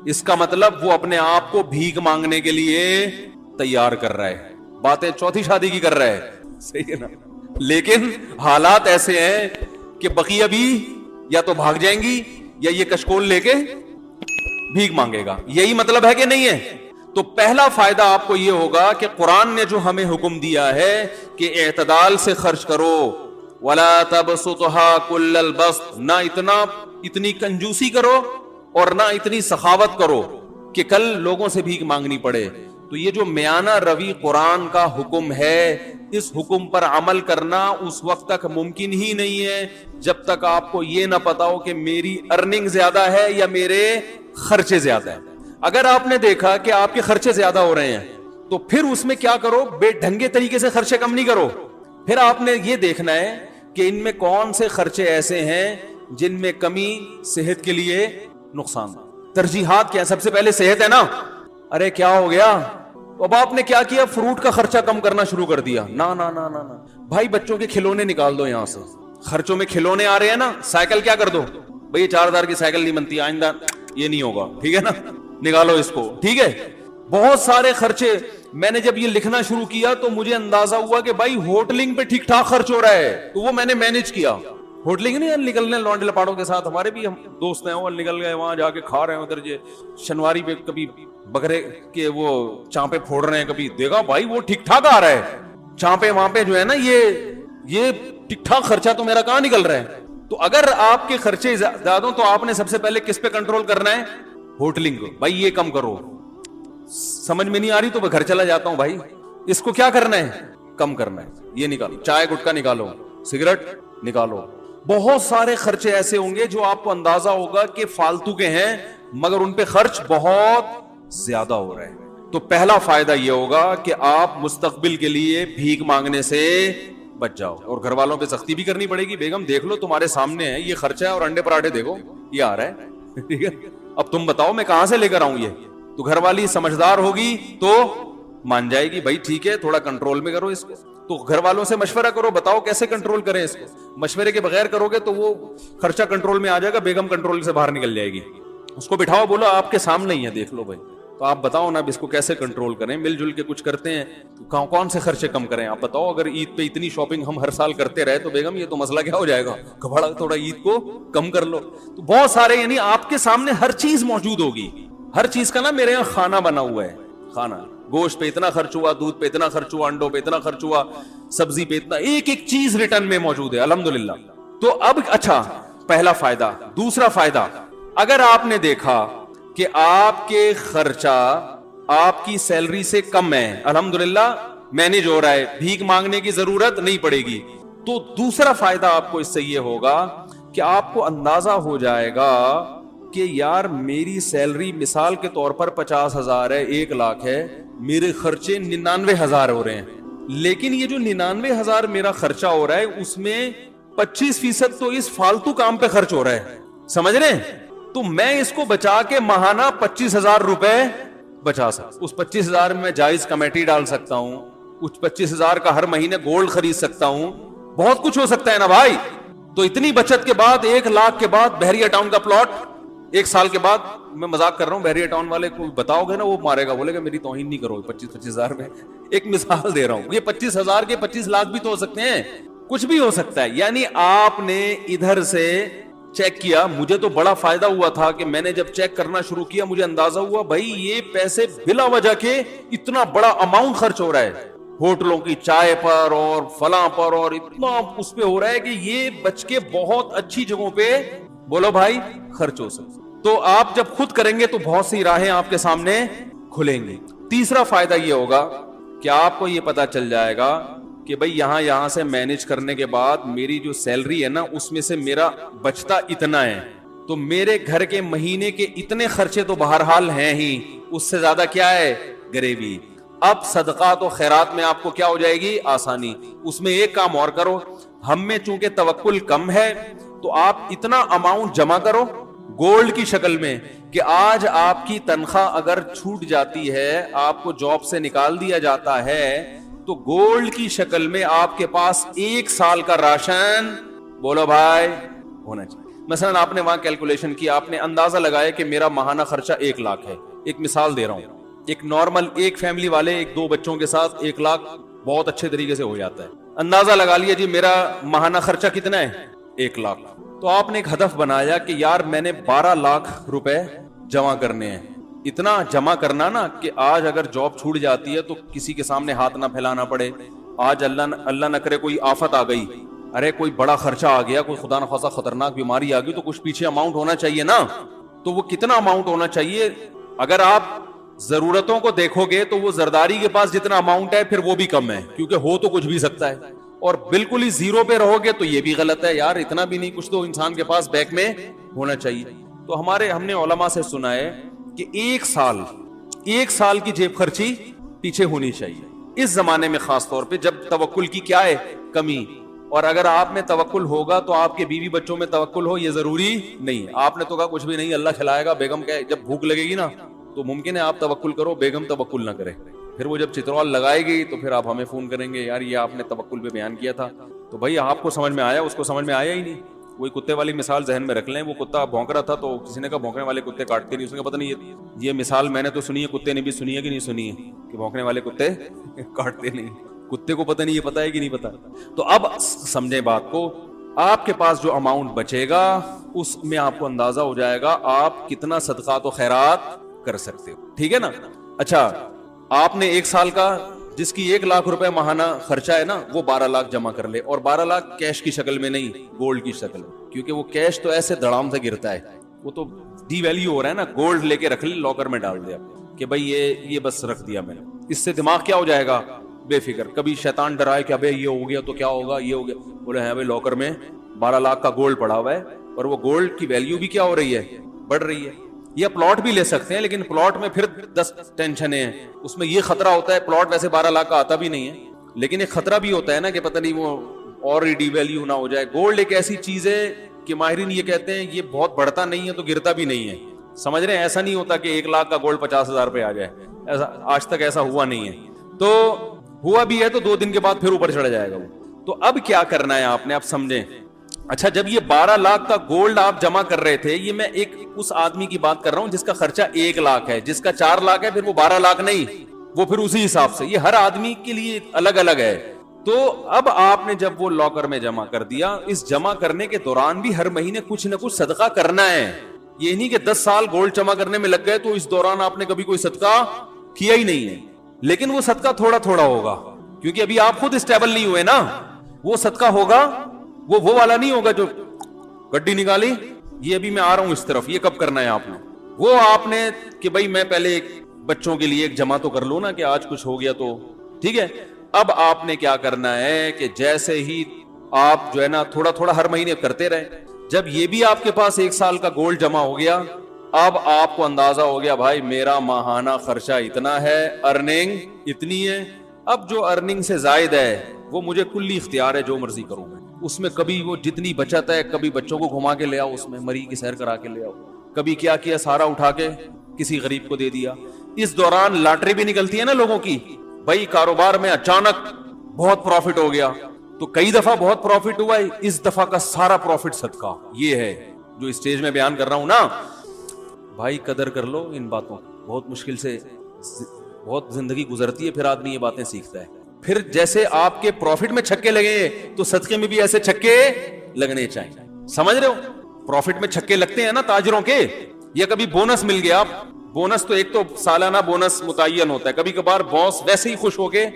اس کا مطلب وہ اپنے آپ کو بھیک مانگنے کے لیے تیار کر رہا ہے, باتیں چوتھی شادی کی کر رہا ہے, صحیح ہے نا. لیکن حالات ایسے ہیں کہ بقیہ بھی یا تو بھاگ جائیں گی یا یہ کشکول لے کے بھیک مانگے گا. یہی مطلب ہے کہ نہیں ہے؟ تو پہلا فائدہ آپ کو یہ ہوگا کہ قرآن نے جو ہمیں حکم دیا ہے کہ اعتدال سے خرچ کرو, وَلَا تَبْسُطْهَا كُلَّ الْبَسْطِ, نہ اتنی کنجوسی کرو اور نہ اتنی سخاوت کرو کہ کل لوگوں سے بھیک مانگنی پڑے. تو یہ جو میانہ روی قرآن کا حکم ہے, اس حکم پر عمل کرنا اس وقت تک ممکن ہی نہیں ہے جب تک آپ کو یہ نہ پتا ہو کہ میری ارننگ زیادہ ہے یا میرے خرچے زیادہ ہیں. اگر آپ نے دیکھا کہ آپ کے خرچے زیادہ ہو رہے ہیں تو پھر اس میں کیا کرو, بے ڈھنگے طریقے سے خرچے کم نہیں کرو. پھر آپ نے یہ دیکھنا ہے کہ ان میں کون سے خرچے ایسے ہیں جن میں کمی صحت کے لیے نقصان. ترجیحات کیا؟ سب سے پہلے صحت ہے نا. ارے کیا ہو گیا, اب آپ نے کیا کیا, فروٹ کا خرچہ کم کرنا شروع کر دیا. نہ بھائی بچوں کے کھلونے نکال دو یہاں سے, خرچوں میں کھلونے آ رہے ہیں نا. سائیکل کیا کر دو, بھئی 4,000 کی سائیکل نہیں بنتی آئندہ, یہ نہیں ہوگا, ٹھیک ہے نا, نکالو اس کو, ٹھیک ہے. بہت سارے خرچے, میں نے جب یہ لکھنا شروع کیا تو مجھے اندازہ ہوا کہ بھائی ہوٹلنگ پہ ٹھیک ٹھاک خرچ ہو رہا ہے, تو وہ میں نے مینج کیا. ہوٹلنگ نہیں, نکلنے لونڈے لپاڑوں کے ساتھ, ہمارے بھی ہم دوست ہیں وہ نکل گئے وہاں جا کے کھا رہے ہیں ادھر شنواری پہ, کبھی بکرے کے وہ چانپے پھوڑ رہے ہیں, کبھی دیکھا بھائی وہ ٹھیک ٹھاک آ رہا ہے چانپے وہاں پہ جو ہے نا, یہ ٹھیک ٹھاک خرچہ تو میرا کہاں نکل رہا ہے. تو اگر آپ کے خرچے زیادہ ہوں تو آپ نے سب سے پہلے کس پہ کنٹرول کرنا ہے؟ ہوٹلنگ کو. بھائی یہ کم کرو, سمجھ میں نہیں آ رہی تو میں گھر چلا جاتا ہوں. بھائی اس کو کیا کرنا ہے؟ کم کرنا ہے. یہ نکالو, چائے گٹکا نکالو, سگریٹ نکالو. بہت سارے خرچے ایسے ہوں گے جو آپ کو اندازہ ہوگا کہ فالتو کے ہیں مگر ان پہ خرچ بہت زیادہ ہو رہا ہے. تو پہلا فائدہ یہ ہوگا کہ آپ مستقبل کے لیے بھیک مانگنے سے بچ جاؤ. اور گھر والوں پہ سختی بھی کرنی پڑے گی, بیگم دیکھ لو تمہارے سامنے ہے یہ خرچہ ہے, اور انڈے پراٹھے دیکھو یہ آ رہا ہے, ٹھیک ہے, اب تم بتاؤ میں کہاں سے لے کر آؤں یہ. تو گھر والی سمجھدار ہوگی تو مان جائے گی, بھائی ٹھیک ہے تھوڑا کنٹرول میں کرو اس کو. تو گھر والوں سے مشورہ کرو, بتاؤ کیسے کنٹرول کریں اس کو. مشورے کے بغیر کرو گے تو وہ خرچہ کنٹرول میں آ جائے گا, بیگم کنٹرول سے باہر نکل جائے گی. اس کو بٹھاؤ, بولو آپ کے سامنے ہی ہے, دیکھ لو بھائی, تو آپ بتاؤ نا اب اس کو کیسے کنٹرول کریں, مل جل کے کچھ کرتے ہیں تو کون سے خرچے کم کریں. آپ بتاؤ اگر عید پہ اتنی شاپنگ ہم ہر سال کرتے رہے تو بیگم یہ تو مسئلہ کیا ہو جائے گا, کبھڑا تھوڑا عید کو کم کر لو. تو بہت سارے, یعنی آپ کے سامنے ہر چیز موجود ہوگی. ہر چیز کا نا میرے یہاں کھانا بنا ہوا ہے, کھانا, گوشت پہ اتنا خرچ ہوا, دودھ پہ اتنا خرچ ہوا, انڈوں پہ اتنا خرچ ہوا, سبزی پہ اتنا, ایک ایک چیز ریٹرن میں موجود ہے الحمدللہ. تو اب اچھا, پہلا فائدہ. دوسرا فائدہ, اگر آپ نے دیکھا کہ آپ کے خرچہ آپ کی سیلری سے کم ہے, الحمدللہ مینج ہو رہا ہے, بھیک مانگنے کی ضرورت نہیں پڑے گی, تو دوسرا فائدہ آپ کو اس سے یہ ہوگا کہ آپ کو اندازہ ہو جائے گا کہ یار میری سیلری مثال کے طور پر 50,000 ہے, 1,00,000 ہے, میرے خرچے 99,000 ہو رہے ہیں, لیکن یہ جو 99,000 میرا خرچہ ہو رہا ہے اس میں 25% تو اس فالتو کام پہ خرچ ہو رہا ہے, سمجھ رہے ہیں. تو میں اس کو بچا کے ماہانہ 25,000 روپے بچا سکتا. اس 25,000 میں جائز کمیٹی ڈال سکتا ہوں, اس 25,000 کا ہر مہینے گولڈ خرید سکتا ہوں, بہت کچھ ہو سکتا ہے نا بھائی. تو اتنی بچت کے بعد 1,00,000 کے بعد بحریہ ٹاؤن کا پلاٹ 1 سال کے بعد, میں مذاق کر رہا ہوں, بحریہ ٹاؤن والے کو بتاؤ گے نا وہ مارے گا, بولے گا میری توہین نہیں کرو. 25,000 میں ایک مثال دے رہا ہوں, یہ 25,000 کے 25,00,000 بھی تو ہو سکتے ہیں, کچھ بھی ہو سکتا ہے. یعنی آپ نے ادھر سے چیک کیا, مجھے تو بڑا فائدہ ہوا تھا کہ میں نے جب چیک کرنا شروع کیا مجھے اندازہ ہوا بھائی یہ پیسے بلا وجہ کے اتنا بڑا اماؤنٹ خرچ ہو رہا ہے ہوٹلوں کی چائے پر اور فلاں پر, اور اتنا اس پہ ہو رہا ہے کہ یہ بچ کے بہت اچھی جگہوں پہ بولو بھائی خرچ ہو سکتا. تو آپ جب خود کریں گے تو بہت سی راہیں آپ کے سامنے کھلیں گی. تیسرا فائدہ یہ ہوگا کہ آپ کو یہ پتا چل جائے گا کہ بھئی یہاں سے مینج کرنے کے بعد میری جو سیلری ہے نا اس میں سے میرا بچتا اتنا ہے, تو میرے گھر کے مہینے کے اتنے خرچے تو بہرحال ہیں ہی, اس سے زیادہ کیا ہے گریوی. اب صدقات و خیرات میں آپ کو کیا ہو جائے گی آسانی. اس میں ایک کام اور کرو, ہم میں چونکہ توکل کم ہے تو آپ اتنا اماؤنٹ جمع کرو گولڈ کی شکل میں کہ آج آپ کی تنخواہ اگر چھوٹ جاتی ہے, آپ کو جاب سے نکال دیا جاتا ہے, تو گولڈ کی شکل میں آپ کے پاس 1 سال کا راشن بولو بھائی ہونا چاہیے. مثلا آپ نے وہاں کیلکولیشن کی, آپ نے اندازہ لگایا کہ میرا ماہانہ خرچہ 1,00,000 ہے. ایک مثال دے رہا ہوں, ایک نارمل ایک فیملی والے 1-2 بچوں کے ساتھ 1,00,000 بہت اچھے طریقے سے ہو جاتا ہے. اندازہ لگا لیا جی میرا ماہانہ خرچہ کتنا ہے 1,00,000. تو آپ نے ایک ہدف بنایا کہ یار میں نے 12,00,000 روپے جمع کرنے ہیں. اتنا جمع کرنا نا کہ آج اگر جاب چھوٹ جاتی ہے تو کسی کے سامنے ہاتھ نہ پھیلانا پڑے. آج اللہ نہ کرے کوئی آفت آ گئی, ارے کوئی بڑا خرچہ آ گیا, کوئی خدا نخواستہ خطرناک بیماری آ گئی, تو کچھ پیچھے اماؤنٹ ہونا چاہیے نا. تو وہ کتنا اماؤنٹ ہونا چاہیے؟ اگر آپ ضرورتوں کو دیکھو گے تو وہ زرداری کے پاس جتنا اماؤنٹ ہے پھر وہ بھی کم ہے, کیونکہ ہو تو کچھ بھی سکتا ہے. اور بالکل ہی زیرو پہ رہو گے تو یہ بھی غلط ہے, یار اتنا بھی نہیں, کچھ تو انسان کے پاس بیک میں ہونا چاہیے. تو ہم نے علماء سے سنا ہے کہ 1 سال کی جیب خرچی پیچھے ہونی چاہیے اس زمانے میں, خاص طور پہ جب توکل کی کیا ہے کمی. اور اگر آپ میں توکل ہوگا تو آپ کے بیوی بچوں میں توکل ہو یہ ضروری نہیں. آپ نے تو کہا کچھ بھی نہیں اللہ کھلائے گا, بیگم کہ جب بھوک لگے گی نا تو ممکن ہے آپ توکل کرو, بیگم توکل نہ کرے. پھر وہ جب چترال لگائے گی تو پھر آپ ہمیں فون کریں گے یار یہ آپ نے توکل پہ بیان کیا تھا, تو بھائی آپ کو سمجھ میں آیا, اس کو سمجھ میں آیا ہی نہیں. وہی کتے والی مثال ذہن میں رکھ لیں. وہ کتا بھونک رہا تھا تو کسی نے کہا بھونکنے والے کتے کاٹتے نہیں. اس نے کہا پتہ نہیں یہ مثال میں نے تو سنی ہے, کتے نے بھی سنی ہے کہ نہیں سنی ہے کہ بھونکنے والے کتے کاٹتے نہیں. کتے کو پتہ نہیں, یہ پتہ ہے کہ نہیں پتہ. تو اب سمجھیں بات کو, آپ کے پاس جو اماؤنٹ بچے گا اس میں آپ کو اندازہ ہو جائے گا آپ کتنا صدقات و خیرات کر سکتے ہو. ٹھیک ہے نا. اچھا, آپ نے ایک سال کا جس کی 1 لاکھ روپے ماہانہ خرچہ ہے نا, وہ 12 لاکھ جمع کر لے. اور 12 لاکھ کیش کی شکل میں نہیں, گولڈ کی شکل میں, کیونکہ وہ کیش تو ایسے دڑام سے گرتا ہے, وہ تو ڈی ویلیو ہو رہا ہے نا. گولڈ لے کے رکھ لے, لاکر میں ڈال دیا کہ بھائی یہ بس رکھ دیا میں نے. اس سے دماغ کیا ہو جائے گا, بے فکر. کبھی شیطان ڈرائے کہ ابے یہ ہو گیا تو کیا ہوگا, یہ ہو گیا, بولے ہیں بھائی لاکر میں 12 لاکھ کا گولڈ پڑا ہوا ہے, اور وہ گولڈ کی ویلیو بھی کیا ہو رہی ہے, بڑھ رہی ہے. یا پلاٹ بھی لے سکتے ہیں, لیکن پلاٹ میں پھر 10 ٹینشنیں ہیں. اس میں یہ خطرہ ہوتا ہے, پلاٹ ویسے 12 لاکھ کا آتا بھی نہیں ہے, لیکن ایک خطرہ بھی ہوتا ہے نا کہ پتہ نہیں وہ اور ڈی ویلیو نہ ہو جائے. گولڈ ایک ایسی چیز ہے کہ ماہرین یہ کہتے ہیں یہ بہت بڑھتا نہیں ہے تو گرتا بھی نہیں ہے. سمجھ رہے ہیں, ایسا نہیں ہوتا کہ 1 لاکھ کا گولڈ 50,000 پہ آ جائے, ایسا آج تک ایسا ہوا نہیں ہے. تو ہوا بھی ہے تو 2 دن کے بعد پھر اوپر چڑھ جائے گا وہ. تو اب کیا کرنا ہے آپ نے, آپ سمجھیں. اچھا, جب یہ 12 لاکھ کا گولڈ آپ جمع کر رہے تھے, یہ میں ایک اس آدمی کی بات کر رہا ہوں جس کا خرچہ 1 لاکھ ہے, جس کا 4 لاکھ ہے, پھر وہ 12 لاکھ نہیں, وہ پھر اسی حساب سے. یہ ہر آدمی کے لیے الگ الگ ہے. تو اب آپ نے جب وہ لاکر میں جمع کر دیا, اس جمع کرنے کے دوران بھی ہر مہینے کچھ نہ کچھ صدقہ کرنا ہے. یہ نہیں کہ 10 سال گولڈ جمع کرنے میں لگ گئے تو اس دوران آپ نے کبھی کوئی صدقہ کیا ہی نہیں ہے. لیکن وہ صدقہ تھوڑا تھوڑا ہوگا, کیونکہ ابھی آپ خود اسٹیبل نہیں ہوئے نا. وہ صدقہ ہوگا, وہ والا نہیں ہوگا جو گڈی نکالی, یہ ابھی میں آ رہا ہوں اس طرف, یہ کب کرنا ہے آپ نے. وہ آپ نے کہ بھائی میں پہلے بچوں کے لیے ایک جمع تو کر لوں نا کہ آج کچھ ہو گیا تو ٹھیک ہے. اب آپ نے کیا کرنا ہے کہ جیسے ہی آپ جو ہے نا تھوڑا تھوڑا ہر مہینے کرتے رہے, جب یہ بھی آپ کے پاس 1 سال کا گولڈ جمع ہو گیا, اب آپ کو اندازہ ہو گیا بھائی میرا ماہانہ خرچہ اتنا ہے, ارننگ اتنی ہے. اب جو ارننگ سے زائد ہے وہ مجھے کلی اختیار ہے, جو مرضی کروں میں اس میں. کبھی وہ جتنی بچت ہے, کبھی بچوں کو گھما کے لے آؤ, اس میں مری کی سیر کرا کے لے آؤ, کبھی کیا کیا سارا اٹھا کے کسی غریب کو دے دیا. اس دوران لاٹری بھی نکلتی ہے نا لوگوں کی, بھائی کاروبار میں اچانک بہت پروفٹ ہو گیا, تو کئی دفعہ بہت پروفٹ ہوا ہے, اس دفعہ کا سارا پروفٹ صدقہ. یہ ہے جو اسٹیج میں بیان کر رہا ہوں نا. بھائی قدر کر لو ان باتوں, بہت مشکل سے بہت زندگی گزرتی ہے, پھر آدمی یہ باتیں سیکھتا ہے. پھر جیسے آپ کے پروفٹ میں چھکے لگے تو صدقے میں بھی ایسے چھکے لگنے چاہیے. سمجھ رہے ہو, پروفٹ میں چھکے لگتے ہیں نا تاجروں کے. یا کبھی بونس مل گیا, بونس تو ایک تو سالانہ بونس متعین ہوتا ہے, کبھی کبھار باس ویسے ہی خوش ہو کے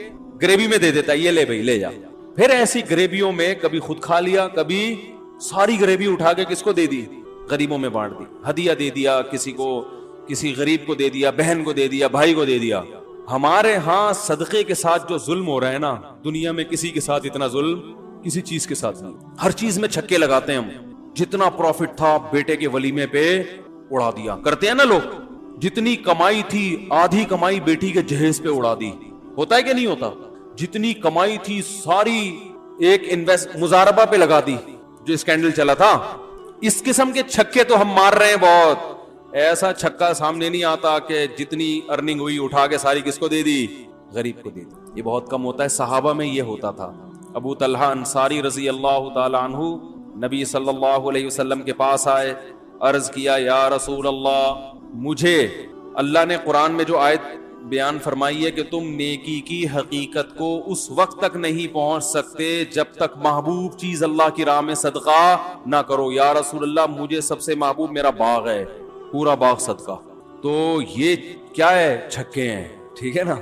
گریوی میں دے دیتا ہے, یہ لے بھائی لے جا. پھر ایسی گریویوں میں کبھی خود کھا لیا, کبھی ساری گریوی اٹھا کے کس کو دے دی, غریبوں میں بانٹ دی, ہدیہ دے دیا کسی کو, کسی غریب کو دے دیا, بہن کو دے دیا, بھائی کو دے دیا. ہمارے ہاں صدقے کے ساتھ جو ظلم ہو رہا ہے نا, دنیا میں کسی کے ساتھ اتنا ظلم کسی چیز کے ساتھ نہیں. ہر چیز میں چھکے لگاتے ہیں ہم. جتنا پروفٹ تھا بیٹے کے ولیمے پہ اڑا دیا, کرتے ہیں نا لوگ. جتنی کمائی تھی آدھی کمائی بیٹی کے جہیز پہ اڑا دی. ہوتا ہے کہ نہیں ہوتا؟ جتنی کمائی تھی ساری ایک مزاربہ پہ لگا دی, جو اسکینڈل چلا تھا. اس قسم کے چھکے تو ہم مار رہے ہیں بہت. ایسا چھکا سامنے نہیں آتا کہ جتنی ارننگ ہوئی اٹھا کے ساری کس کو دے دی, غریب کو دے دی. یہ بہت کم ہوتا ہے. صحابہ میں یہ ہوتا تھا. ابو طلحہ انصاری رضی اللہ تعالی عنہ نبی صلی اللہ علیہ وسلم کے پاس آئے, عرض کیا یا رسول اللہ, مجھے اللہ نے قرآن میں جو آیت بیان فرمائی ہے کہ تم نیکی کی حقیقت کو اس وقت تک نہیں پہنچ سکتے جب تک محبوب چیز اللہ کی راہ میں صدقہ نہ کرو. یا رسول اللہ, مجھے سب سے محبوب میرا باغ ہے, پورا باغ صدقہ. تو یہ کیا ہے, چھکے ہیں. ٹھیک ہے نا.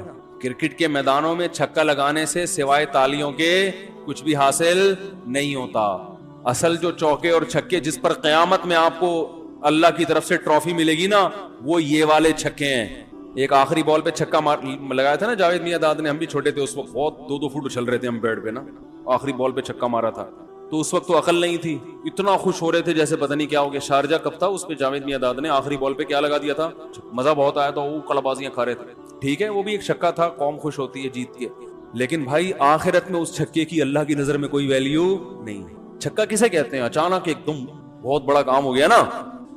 کرکٹ کے میدانوں میں چھکا لگانے سے سوائے تالیوں کے کچھ بھی حاصل نہیں ہوتا. اصل جو چوکے اور چھکے جس پر قیامت میں آپ کو اللہ کی طرف سے ٹرافی ملے گی نا, وہ یہ والے چھکے ہیں. ایک آخری بال پہ چھکا لگایا تھا نا جاوید میاں داد نے, ہم بھی چھوٹے تھے اس وقت, بہت 2-2 فٹ اچھل رہے تھے ہم بیڈ پہ نا. آخری بال پہ چھکا مارا تھا تو اس وقت تو عقل نہیں تھی, اتنا خوش ہو رہے تھے جیسے پتہ نہیں کیا ہو گیا. شارجہ کب تھا, اس پہ جاوید میاں داد نے آخری بال پہ کیا لگا دیا تھا, مزہ بہت آیا تھا, وہ کڑابازیاں کھا رہے تھے. ٹھیک ہے, وہ بھی ایک چھکا تھا, قوم خوش ہوتی ہے جیت کے. لیکن بھائی آخرت میں اس چھکے کی اللہ کی نظر میں کوئی ویلیو نہیں. چھکا کسے کہتے ہیں؟ اچانک ایک دم بہت بڑا کام ہو گیا نا,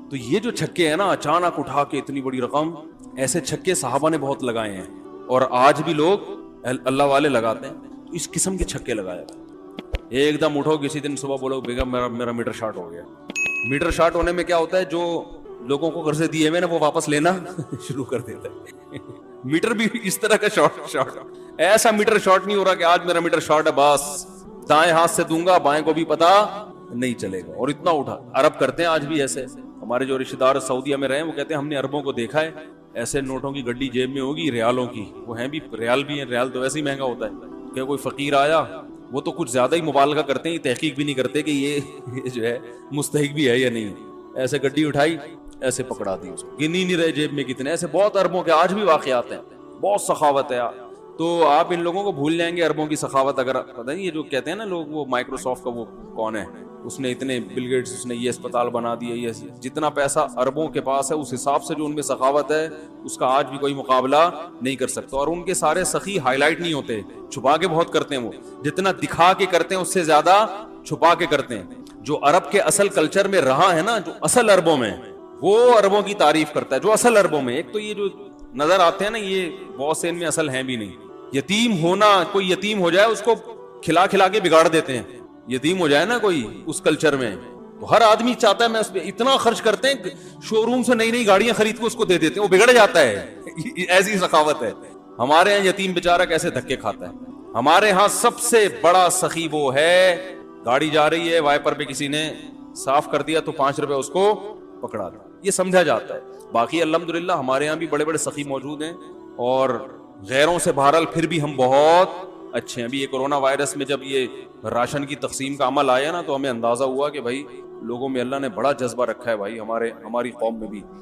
تو یہ جو چھکے ہیں نا اچانک اٹھا کے اتنی بڑی رقم, ایسے چھکے صحابہ نے بہت لگائے ہیں, اور آج بھی لوگ اللہ والے لگاتے ہیں. اس قسم کے چھکے لگایا. ایک دم اٹھو کسی دن صبح بولو بیگم میرا میٹر شارٹ ہو گیا. میٹر شارٹ ہونے میں کیا ہوتا ہے, جو لوگوں کو قرضے دیے ہوئے نا وہ واپس لینا شروع کر دیتا ہے. میٹر بھی اس طرح کا شارٹ ایسا میٹر شارٹ نہیں ہو رہا کہ آج میرا میٹر شارٹ ہے بس دائیں ہاتھ سے دوں گا بائیں کو بھی پتا نہیں چلے گا, اور اتنا اٹھا. عرب کرتے ہیں آج بھی ایسے. ہمارے جو رشتے دار سعودیہ میں رہے وہ کہتے ہیں ہم نے عربوں کو دیکھا ہے ایسے نوٹوں کی گڈی جیب میں ہوگی ریالوں کی, وہ ہیں بھی ریال بھی ہیں, ریال تو ویسے ہی مہنگا ہوتا ہے. کہ کوئی فقیر آیا وہ تو کچھ زیادہ ہی مبالغہ کرتے ہیں, تحقیق بھی نہیں کرتے کہ یہ جو ہے مستحق بھی ہے یا نہیں. ایسے گڈی اٹھائی ایسے پکڑا دی, اس کو گنی نہیں رہے جیب میں کتنے. ایسے بہت عربوں کے آج بھی واقعات ہیں, بہت سخاوت ہے. تو آپ ان لوگوں کو بھول جائیں گے عربوں کی سخاوت. اگر پتہ نہیں یہ جو کہتے ہیں نا لوگ وہ مائکروسافٹ کا وہ کون ہے, اس نے اتنے بل گیٹس اس نے یہ اسپتال بنا دیا, یہ جتنا پیسہ عربوں کے پاس ہے اس حساب سے جو ان میں سخاوت ہے اس کا آج بھی کوئی مقابلہ نہیں کر سکتا. اور ان کے سارے سخی ہائی لائٹ نہیں ہوتے, چھپا کے بہت کرتے ہیں. وہ جتنا دکھا کے کرتے ہیں اس سے زیادہ چھپا کے کرتے ہیں. جو عرب کے اصل کلچر میں رہا ہے نا, جو اصل عربوں میں, وہ عربوں کی تعریف کرتا ہے. جو اصل عربوں میں, ایک تو یہ جو نظر آتے ہیں نا یہ بہت سے ان میں اصل ہیں بھی نہیں. یتیم ہونا, کوئی یتیم ہو جائے اس کو کھلا کھلا کے بگاڑ دیتے ہیں. یتیم ہو جائے نا کوئی اس کلچر میں تو ہر آدمی چاہتا ہے میں اس پہ اتنا خرچ کرتے ہیں, شو روم سے نئی نئی گاڑیاں خرید کے اس کو دے دیتے ہیں, وہ بگڑ جاتا ہے. ایسی سخاوت ہے. ہمارے یہاں یتیم بیچارہ کیسے دھکے کھاتا ہے. ہمارے ہاں سب سے بڑا سخی وہ ہے, گاڑی جا رہی ہے وائپر پہ کسی نے صاف کر دیا تو 5 روپے اس کو پکڑا دیا, یہ سمجھا جاتا ہے. باقی الحمدللہ ہمارے یہاں بھی بڑے بڑے سخی موجود ہیں, اور غیروں سے بہرحال پھر بھی ہم بہت اچھے ہیں. ابھی یہ کورونا وائرس میں جب یہ راشن کی تقسیم کا عمل آیا نا تو ہمیں اندازہ ہوا کہ بھائی لوگوں میں اللہ نے بڑا جذبہ رکھا ہے بھائی, ہماری قوم میں بھی.